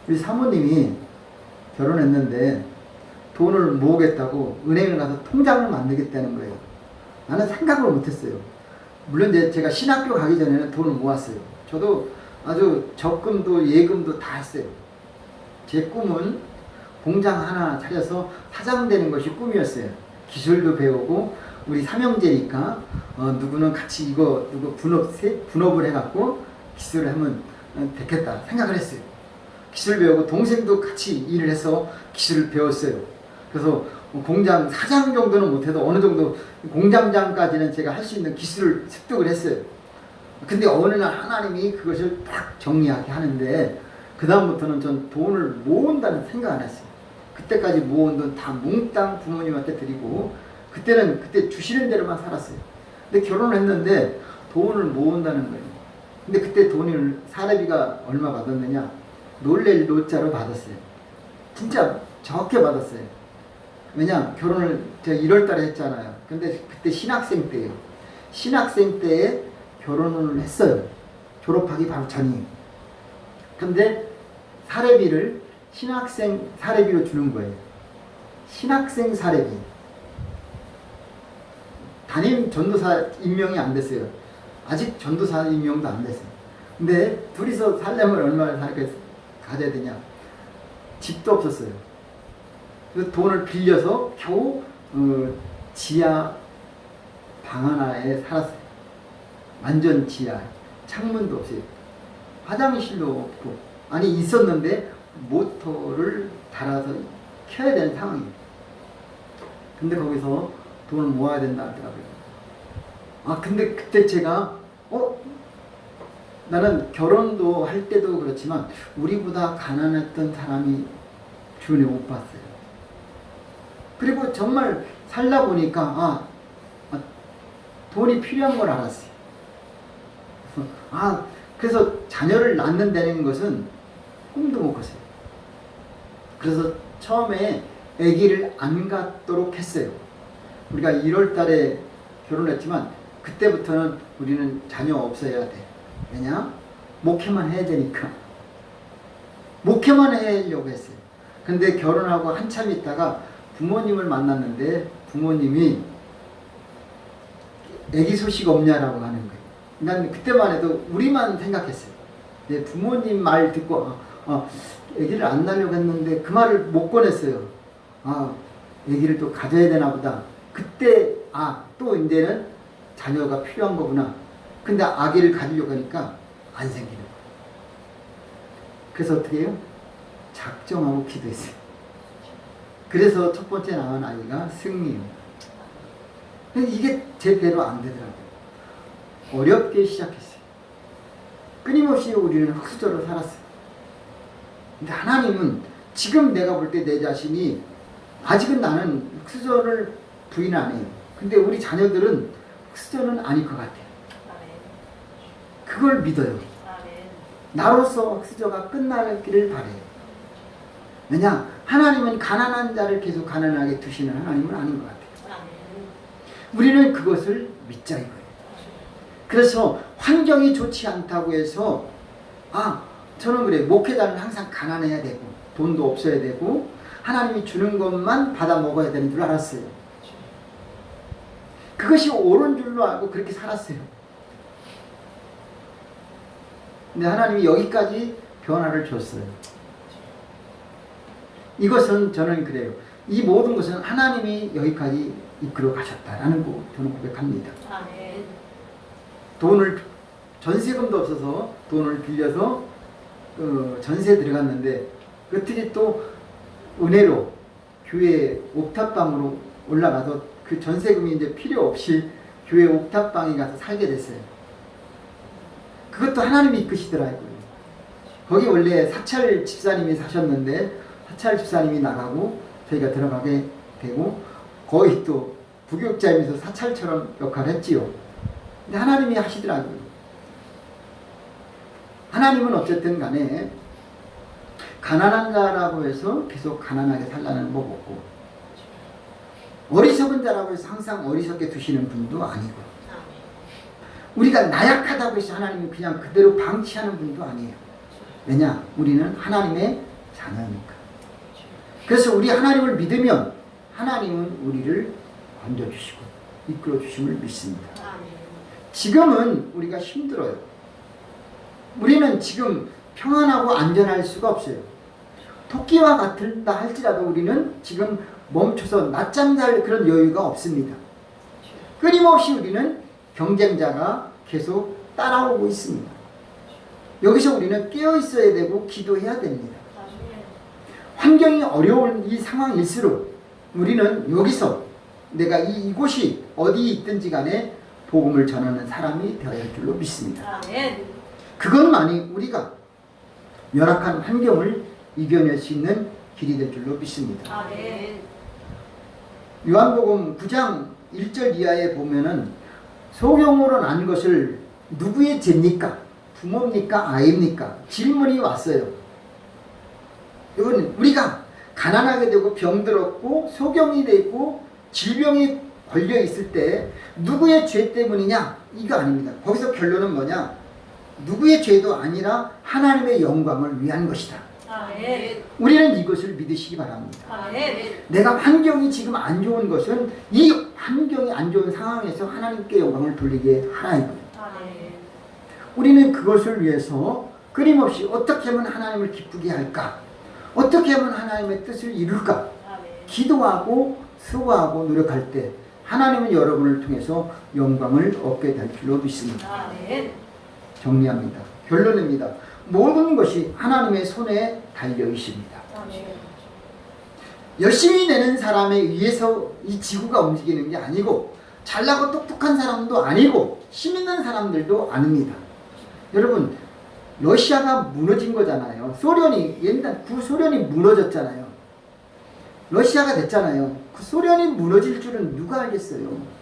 우리 사모님이 결혼했는데 돈을 모으겠다고 은행을 가서 통장을 만들겠다는 거예요. 나는 생각을 못했어요. 물론 이제 제가 신학교 가기 전에는 돈을 모았어요. 저도 아주 적금도 예금도 다 했어요. 제 꿈은 공장 하나 차려서 사장 되는 것이 꿈이었어요. 기술도 배우고 우리 삼형제니까 누구는 같이 누구 분업을 해갖고 기술을 하면 됐겠다 생각을 했어요. 기술 배우고 동생도 같이 일을 해서 기술을 배웠어요. 그래서 공장 사장 정도는 못해도 어느 정도 공장장까지는 제가 할 수 있는 기술을 습득을 했어요. 근데 어느 날 하나님이 그것을 딱 정리하게 하는데 그 다음부터는 전 돈을 모은다는 생각 안 했어요. 그때까지 모은 돈 다 몽땅 부모님한테 드리고 그때 주시는 대로만 살았어요. 근데 결혼을 했는데 돈을 모은다는 거예요. 근데 그때 돈을 사례비가 얼마 받았느냐? 놀랠 노자로 받았어요. 진짜 적게 받았어요. 왜냐? 결혼을 제가 1월 달에 했잖아요. 근데 그때 신학생 때예요. 신학생 때에 결혼을 했어요. 졸업하기 바로 전이. 근데 사례비를 신학생 사례비로 주는 거예요. 신학생 사례비. 담임 전도사 임명이 안 됐어요. 아직 전도사 임명도 안 됐어요. 근데 둘이서 살려면 얼마나 가져야 되냐? 집도 없었어요. 그래서 돈을 빌려서 겨우 지하 방 하나에 살았어요. 완전 지하. 창문도 없어요. 화장실도 없고. 아니 있었는데 모터를 달아서 켜야 되는 상황이에요. 근데 거기서 돈을 모아야 된다 하더라고요. 근데 그때 제가 나는 결혼도 할 때도 그렇지만 우리보다 가난했던 사람이 주변에 못 봤어요. 그리고 정말 살다 보니까 돈이 필요한 걸 알았어요. 그래서 자녀를 낳는다는 것은 꿈도 못 꿨어요. 그래서 처음에 아기를 안 갖도록 했어요. 우리가 1월 달에 결혼했지만 그때부터는 우리는 자녀 없어야 돼. 왜냐? 목회만 해야 되니까. 목회만 하려고 했어요. 근데 결혼하고 한참 있다가 부모님을 만났는데 부모님이 애기 소식 없냐라고 하는 거예요. 난 그때만 해도 우리만 생각했어요. 내 부모님 말 듣고 애기를 안 낳으려고 했는데 그 말을 못 꺼냈어요. 애기를 또 가져야 되나 보다. 그때 또 이제는 자녀가 필요한 거구나. 근데 아기를 가지려고 하니까 안 생기는 거예요. 그래서 어떻게 해요? 작정하고 기도했어요. 그래서 첫 번째 낳은 아이가 승리예요. 이게 제 배로 안 되더라고요. 어렵게 시작했어요. 끊임없이 우리는 흙수저로 살았어요. 근데 하나님은 지금 내가 볼 때 내 자신이 아직은 나는 흙수저를 부인 안 해요. 근데 우리 자녀들은 흙수저는 아닐 것 같아요. 그걸 믿어요. 나로서 흙수저가 끝나기를 바래요. 왜냐? 하나님은 가난한 자를 계속 가난하게 두시는 하나님은 아닌 것 같아요. 우리는 그것을 믿자 이거예요. 그래서 환경이 좋지 않다고 해서 저는 그래, 목회자는 항상 가난해야 되고 돈도 없어야 되고 하나님이 주는 것만 받아 먹어야 되는 줄 알았어요. 그것이 옳은 줄로 알고 그렇게 살았어요. 근데 하나님이 여기까지 변화를 줬어요. 이것은 저는 그래요. 이 모든 것은 하나님이 여기까지 이끌어 가셨다라는 거 저는 고백합니다. 돈을 전세금도 없어서 돈을 빌려서 전세에 들어갔는데 어떻게 또 은혜로 교회 옥탑방으로 올라가서 그 전세금이 이제 필요 없이 교회 옥탑방에 가서 살게 됐어요. 그것도 하나님이 이끄시더라고요. 거기 원래 사찰 집사님이 사셨는데 사찰 집사님이 나가고 저희가 들어가게 되고 거의 또 부교육자이면서 사찰처럼 역할을 했지요. 근데 하나님이 하시더라고요. 하나님은 어쨌든 간에 가난한 자라고 해서 계속 가난하게 살라는 법 없고 어리석은 자라고 해서 항상 어리석게 두시는 분도 아니고 우리가 나약하다고 해서 하나님이 그냥 그대로 방치하는 분도 아니에요. 왜냐? 우리는 하나님의 자녀니까. 그래서 우리 하나님을 믿으면 하나님은 우리를 건져주시고 이끌어주심을 믿습니다. 지금은 우리가 힘들어요. 우리는 지금 평안하고 안전할 수가 없어요. 토끼와 같다 할지라도 우리는 지금 멈춰서 낮잠 잘 그런 여유가 없습니다. 끊임없이 우리는 경쟁자가 계속 따라오고 있습니다. 여기서 우리는 깨어 있어야 되고 기도해야 됩니다. 환경이 어려운 이 상황일수록 우리는 여기서 내가 이곳이 어디 있든지 간에 복음을 전하는 사람이 되어야 할 줄로 믿습니다. 그것만이 우리가 열악한 환경을 이겨낼 수 있는 길이 될 줄로 믿습니다. 요한복음 9장 1절 이하에 보면은 소경으로 난 것을 누구의 죄입니까? 부모입니까? 아이입니까? 질문이 왔어요. 이건 우리가 가난하게 되고 병들었고 소경이 되고 질병이 걸려 있을 때 누구의 죄 때문이냐? 이거 아닙니다. 거기서 결론은 뭐냐? 누구의 죄도 아니라 하나님의 영광을 위한 것이다. 우리는 이것을 믿으시기 바랍니다. 내가 환경이 지금 안 좋은 것은 이 환경이 안 좋은 상황에서 하나님께 영광을 돌리게 하라 이거예요. 우리는 그것을 위해서 끊임없이 어떻게 하면 하나님을 기쁘게 할까? 어떻게 하면 하나님의 뜻을 이룰까? 기도하고 수고하고 노력할 때 하나님은 여러분을 통해서 영광을 얻게 될 줄로 믿습니다. 정리합니다. 결론입니다. 모든 것이 하나님의 손에 달려 있습니다. 열심히 내는 사람에 의해서 이 지구가 움직이는 게 아니고 잘나고 똑똑한 사람도 아니고 힘 있는 사람들도 아닙니다. 여러분 러시아가 무너진 거잖아요. 소련이 옛날 구소련이 무너졌잖아요. 러시아가 됐잖아요. 그 소련이 무너질 줄은 누가 알겠어요.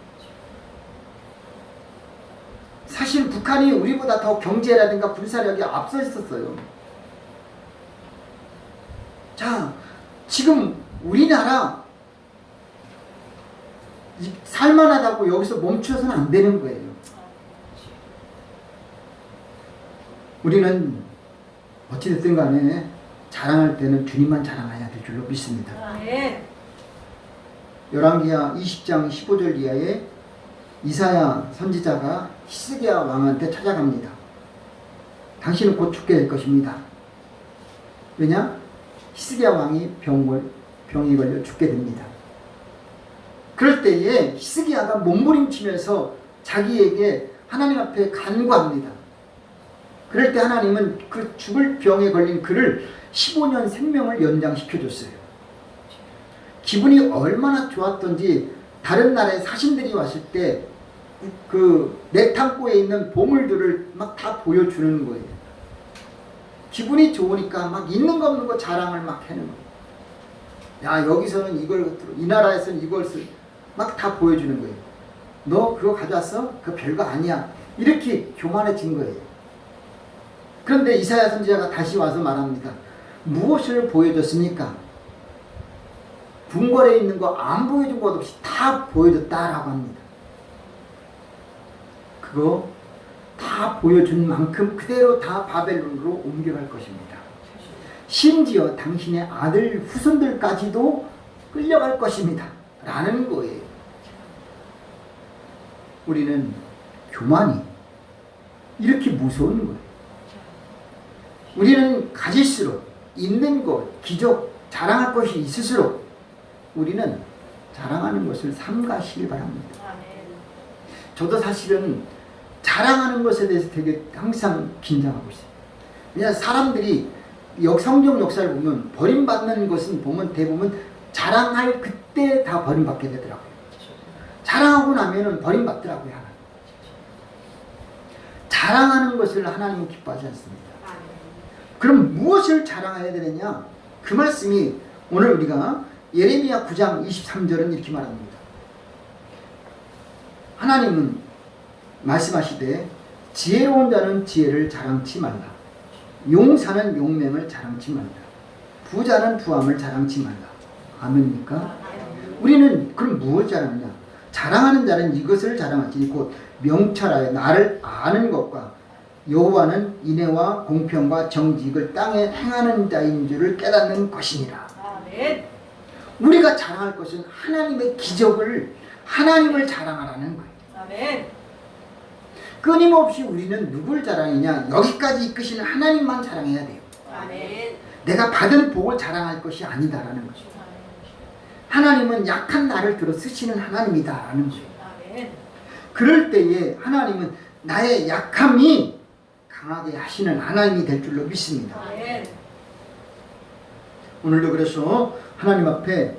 사실 북한이 우리보다 더 경제라든가 군사력이 앞서 있었어요. 자, 지금 우리나라 살만하다고 여기서 멈춰서는 안 되는 거예요. 우리는 어찌됐든 간에 자랑할 때는 주님만 자랑해야 될 줄로 믿습니다. 아멘. 열왕기하 20장 15절 이하에 이사야 선지자가 히스기야 왕한테 찾아갑니다. 당신은 곧 죽게 될 것입니다. 왜냐? 히스기야 왕이 병이 걸려 죽게 됩니다. 그럴 때에 히스기야가 몸부림치면서 자기에게 하나님 앞에 간구합니다. 그럴 때 하나님은 그 죽을 병에 걸린 그를 15년 생명을 연장시켜줬어요. 기분이 얼마나 좋았던지 다른 나라의 사신들이 왔을 때 그 내탕고에 있는 보물들을 막 다 보여주는 거예요. 기분이 좋으니까 막 있는 거 없는 거 자랑을 막 하는 거예요. 야, 여기서는 이걸, 이 나라에서는 이걸 막 다 보여주는 거예요. 너 그거 가져왔어? 그거 별거 아니야. 이렇게 교만해진 거예요. 그런데 이사야 선지자가 다시 와서 말합니다. 무엇을 보여줬습니까? 궁궐에 있는 거 안 보여준 것 없이 다 보여줬다라고 합니다. 그거 다 보여준 만큼 그대로 다 바벨론으로 옮겨갈 것입니다. 심지어 당신의 아들 후손들까지도 끌려갈 것입니다. 라는 거예요. 우리는 교만이 이렇게 무서운 거예요. 우리는 가질수록 있는 것, 기적, 자랑할 것이 있을수록 우리는 자랑하는 것을 삼가시길 바랍니다. 저도 사실은 자랑하는 것에 대해서 되게 항상 긴장하고 있어요. 왜냐하면 사람들이 성경 역사를 보면 버림받는 것은 보면 대부분 자랑할 그때 다 버림받게 되더라고요. 자랑하고 나면은 버림받더라고요. 하나님. 자랑하는 것을 하나님은 기뻐하지 않습니다. 그럼 무엇을 자랑해야 되느냐? 그 말씀이 오늘 우리가 예레미야 9장 23절은 이렇게 말합니다. 하나님은 말씀하시되 지혜로운 자는 지혜를 자랑치 말라. 용사는 용맹을 자랑치 말라. 부자는 부함을 자랑치 말라. 아멘입니까? 우리는 그럼 무엇을 자랑하냐? 자랑하는 자는 이것을 자랑하지 곧 명철하여 나를 아는 것과 여호와는 인애와 공평과 정직을 땅에 행하는 자인 줄을 깨닫는 것이니라. 아멘. 우리가 자랑할 것은 하나님의 기적을 하나님을 자랑하라는 거예요. 아멘. 끊임없이 우리는 누굴 자랑하냐? 여기까지 이끄시는 하나님만 자랑해야 돼요. 아멘. 내가 받은 복을 자랑할 것이 아니다라는 거죠. 하나님은 약한 나를 들어 쓰시는 하나님이다라는 거예요. 아멘. 그럴 때에 하나님은 나의 약함이 강하게 하시는 하나님이 될 줄로 믿습니다. 아멘. 오늘도 그래서 하나님 앞에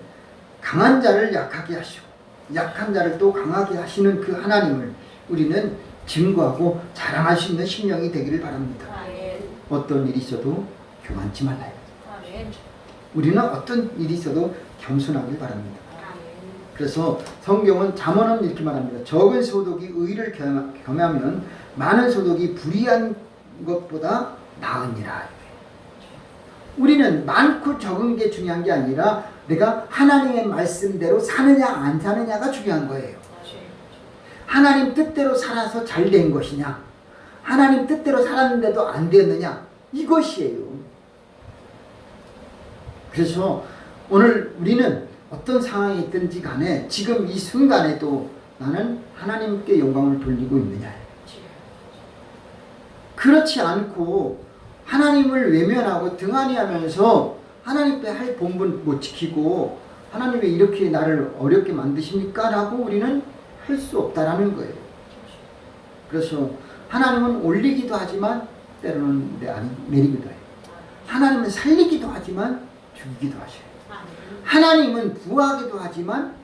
강한 자를 약하게 하시고 약한 자를 또 강하게 하시는 그 하나님을 우리는 증거하고 자랑할 수 있는 심령이 되기를 바랍니다. 아멘. 어떤 일이 있어도 교만치 말라요. 아멘. 우리는 어떤 일이 있어도 겸손하길 바랍니다. 아멘. 그래서 성경은 잠언은 이렇게 말합니다. 적은 소득이 의를 겸하면 많은 소득이 불의한 것보다 나으니라. 우리는 많고 적은 게 중요한 게 아니라 내가 하나님의 말씀대로 사느냐 안 사느냐가 중요한 거예요. 하나님 뜻대로 살아서 잘 된 것이냐, 하나님 뜻대로 살았는데도 안 됐느냐, 이것이에요. 그래서 오늘 우리는 어떤 상황이 있든지 간에 지금 이 순간에도 나는 하나님께 영광을 돌리고 있느냐. 그렇지 않고 하나님을 외면하고 등한히 하면서 하나님께 할 본분 못 지키고 하나님 왜 이렇게 나를 어렵게 만드십니까? 라고 우리는 할 수 없다라는 거예요. 그래서 하나님은 올리기도 하지만 때로는 내리기도 해요. 하나님은 살리기도 하지만 죽이기도 하셔요. 하나님은 부하기도 하지만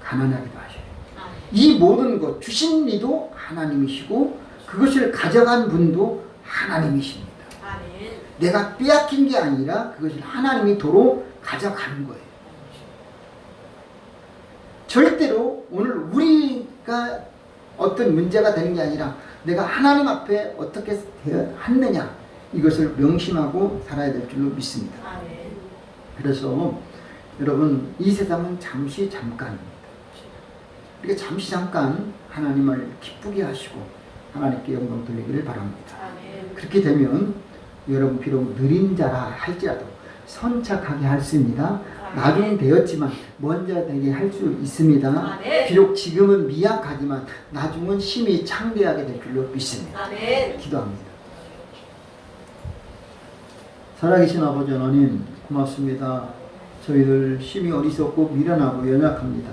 가난하기도 하셔요. 이 모든 것 주신 이도 하나님이시고 그것을 가져간 분도 하나님이십니다. 내가 빼앗긴 게 아니라 그것을 하나님이 도로 가져가는 거예요. 절대로 오늘 우리가 어떤 문제가 되는 게 아니라 내가 하나님 앞에 어떻게 했느냐 이것을 명심하고 살아야 될 줄로 믿습니다. 그래서 여러분 이 세상은 잠시 잠깐입니다. 우리가 잠시 잠깐 하나님을 기쁘게 하시고 하나님께 영광 돌리기를 바랍니다. 그렇게 되면 여러분 비록 느린 자라 할지라도 선착하게 할 수 있습니다. 나중은 되었지만 먼저 되게 할 수 있습니다. 아멘. 비록 지금은 미약하지만 나중은 심히 창대하게 될 줄로 믿습니다. 아멘. 기도합니다. 살아계신 아버지 하나님 고맙습니다. 저희들 심히 어리석고 미련하고 연약합니다.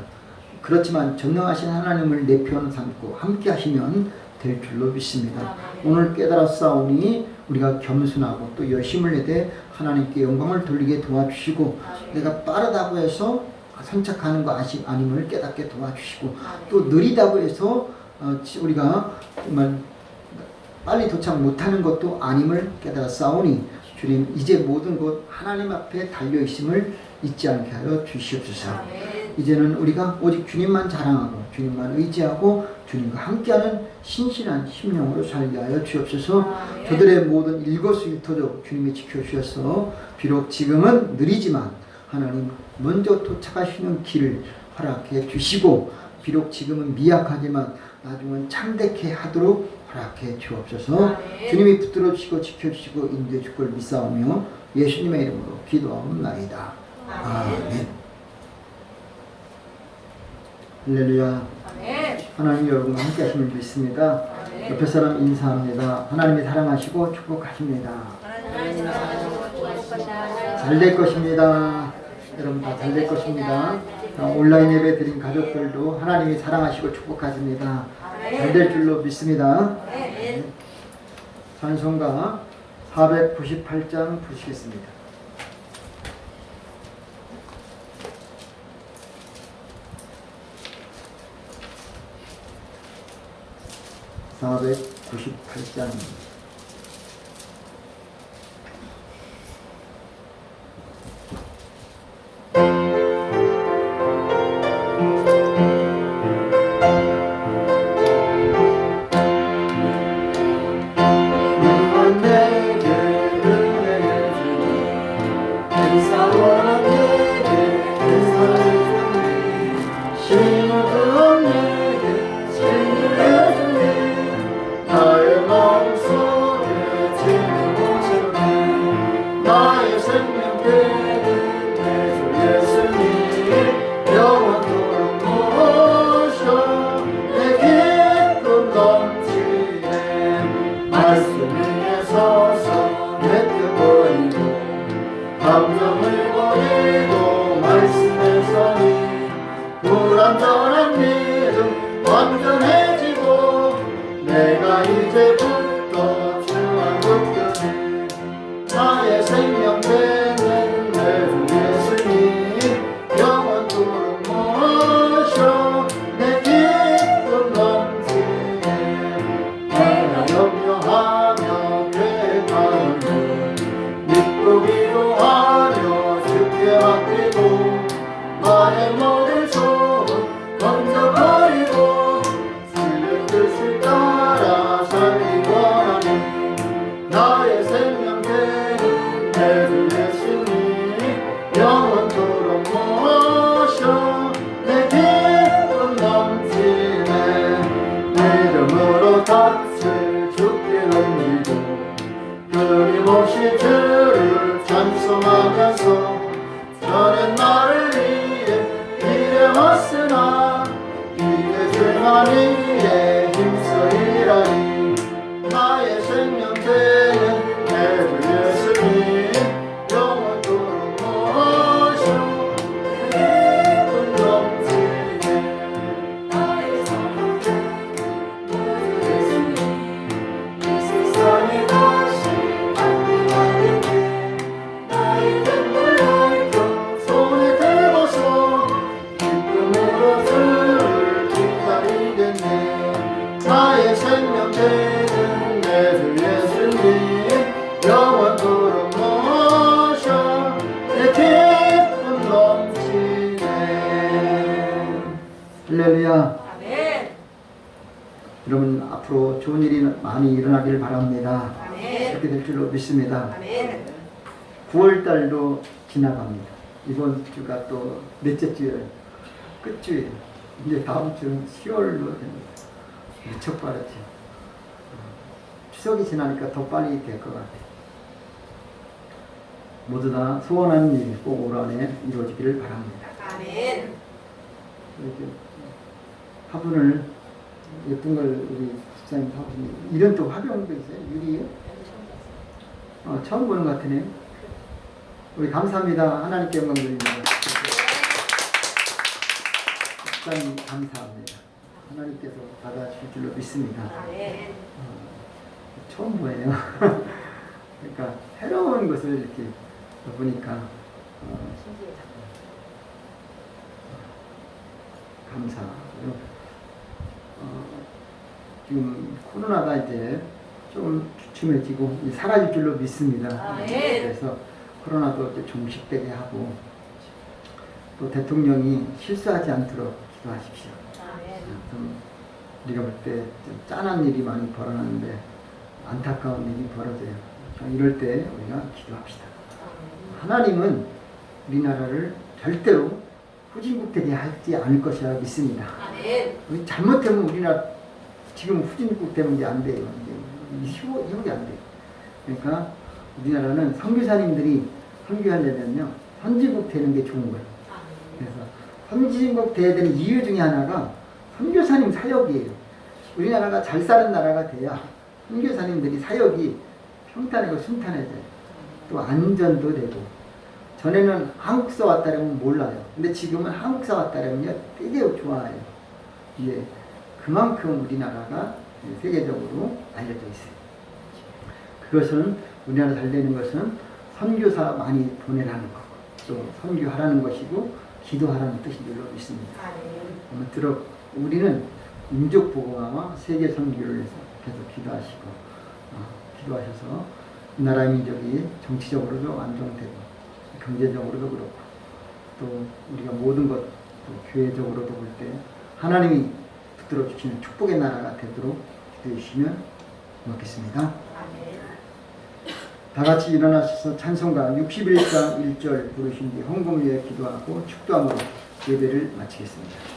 그렇지만 전능하신 하나님을 내 편 삼고 함께 하시면 될 줄로 믿습니다. 오늘 깨달았사오니 우리가 겸손하고 또 열심을 내되 하나님께 영광을 돌리게 도와주시고 내가 빠르다고 해서 선착하는 거 아님을 깨닫게 도와주시고 또 느리다고 해서 우리가 정말 빨리 도착 못하는 것도 아님을 깨달았사오니 주님 이제 모든 것 하나님 앞에 달려있음을 잊지 않게 하여 주시옵소서. 이제는 우리가 오직 주님만 자랑하고 주님만 의지하고 주님과 함께하는 신실한 심령으로 살게 하여 주옵소서. 저들의 모든 일거수일투족 주님이 지켜주셔서 비록 지금은 느리지만 하나님 먼저 도착하시는 길을 허락해 주시고 비록 지금은 미약하지만 나중은 창대케 하도록 허락해 주옵소서. 주님이 붙들어 주시고 지켜주시고 인도해 줄 걸 믿사오며 예수님의 이름으로 기도하옵나이다. 아멘. 할렐루야. 하나님 여러분과 함께 하심을 믿습니다. 옆에 사람 인사합니다. 하나님이 사랑하시고 축복하십니다. 잘 될 것입니다. 여러분 다 잘 될 것입니다. 온라인 예배 드린 가족들도 하나님이 사랑하시고 축복하십니다. 잘 될 줄로 믿습니다. 찬송가 498장 부르시겠습니다. 498장 할렐루야. 아멘. 여러분 앞으로 좋은 일이 많이 일어나길 바랍니다. 아멘. 그렇게 될 줄로 믿습니다. 아멘. 9월달도 지나갑니다. 이번 주가 또 넷째 주예요. 끝주예요. 이제 다음 주는 10월로 됩니다. 무척 빠르죠. 추석이 지나니까 더 빨리 될 것 같아요. 모두 다 소원하는 일 꼭 올 한해 이루어지기를 바랍니다. 아멘. 이렇게 화분을 예쁜 걸 우리 집사님 화분이 이런 또 화병도 있어요. 유리예요? 처음 보는 것 같으네요. 우리 감사합니다. 하나님께 영광 드립니다. 집사님 감사합니다. 하나님께서 받아주실 줄로 믿습니다. 아멘. 처음 보네요. 그러니까 새로운 것을 이렇게 보니까 감사하고요. 지금 코로나가 이제 좀 주춤해지고 사라질 줄로 믿습니다. 아멘. 그래서 코로나도 이제 종식되게 하고 또 대통령이 실수하지 않도록 기도하십시오. 아멘. 좀 우리가 볼 때 좀 짠한 일이 많이 벌어졌는데 안타까운 일이 벌어져요. 이럴 때 우리가 기도합시다. 하나님은 우리나라를 절대로 후진국되게 하지 않을 것이라 믿습니다. 아멘. 잘못하면 우리나라 지금 후진국 되는 게 안 돼요. 이게 안 돼요. 그러니까 우리나라는 선교사님들이 선교하려면요 선진국 되는 게 좋은 거예요. 그래서 선진국 돼야 되는 이유 중에 하나가 선교사님 사역이에요. 우리나라가 잘 사는 나라가 돼야 선교사님들이 사역이 평탄하고 순탄해져요. 또 안전도 되고. 전에는 한국서 왔다 그러면 몰라요. 근데 지금은 한국서 왔다 그러면 되게 좋아해요. 이게 그만큼 우리나라가 세계적으로 알려져 있어요. 그것은 우리나라 잘 되는 것은 선교사 많이 보내라는 거고 또 선교하라는 것이고 기도하라는 뜻인 줄로 믿습니다. 아무쪼록 우리는 민족 보고와 세계 선교를 위해서 계속 기도하셔서 나라의 민족이 정치적으로도 안정되고 경제적으로도 그렇고 또 우리가 모든 것 또 교회적으로도 볼 때 하나님이 붙들어 주시는 축복의 나라가 되도록 기도해 주시면 고맙겠습니다. 다 같이 일어나셔서 찬송가 61장 1절 부르신 뒤 헌금을 위해 기도하고 축도함으로 예배를 마치겠습니다.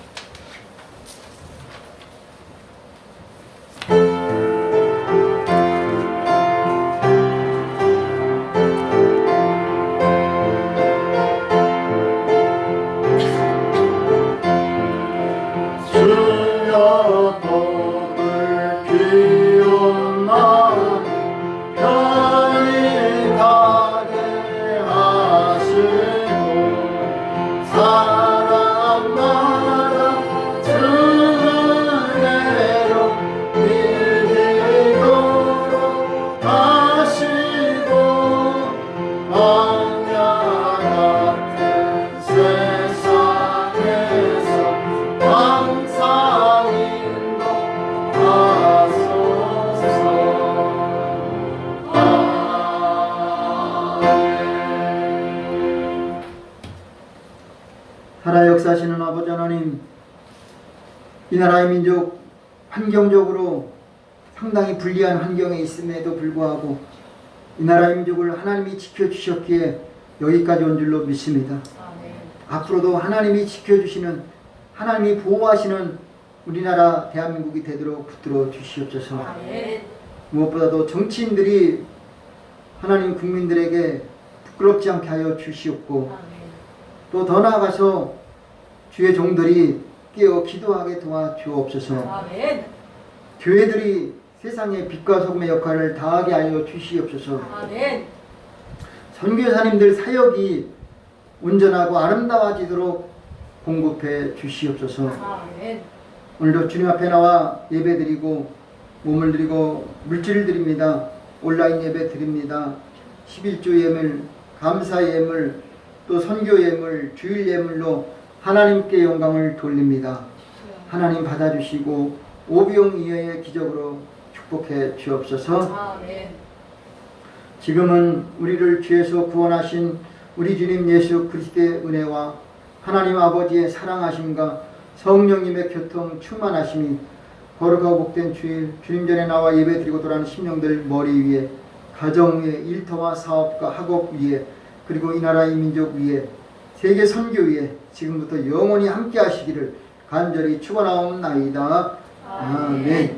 살아 역사하시는 아버지 하나님, 이 나라의 민족 환경적으로 상당히 불리한 환경에 있음에도 불구하고 이 나라의 민족을 하나님이 지켜주셨기에 여기까지 온 줄로 믿습니다. 앞으로도 하나님이 지켜주시는, 하나님이 보호하시는 우리나라 대한민국이 되도록 붙들어 주시옵소서. 무엇보다도 정치인들이 하나님 국민들에게 부끄럽지 않게 하여 주시옵고 또 더 나아가서 주의 종들이 깨어 기도하게 도와주옵소서. 교회들이 세상의 빛과 소금의 역할을 다하게 하여 주시옵소서. 선교사님들 사역이 온전하고 아름다워지도록 공급해 주시옵소서. 오늘도 주님 앞에 나와 예배드리고 몸을 드리고 물질을 드립니다. 온라인 예배 드립니다. 11조 예물, 감사 예물, 또 선교 예물, 주일 예물로 하나님께 영광을 돌립니다. 하나님 받아주시고 오병 이어의 기적으로 축복해 주옵소서. 지금은 우리를 죄에서 구원하신 우리 주님 예수 그리스도의 은혜와 하나님 아버지의 사랑하심과 성령님의 교통 충만하심이 거룩하고 복된 주일, 주님 전에 나와 예배드리고 돌아가는 심령들 머리 위에, 가정 위에, 일터와 사업과 학업 위에, 그리고 이 나라의 민족 위에, 세계 선교 위에 지금부터 영원히 함께 하시기를 간절히 축원하옵나이다. 아멘.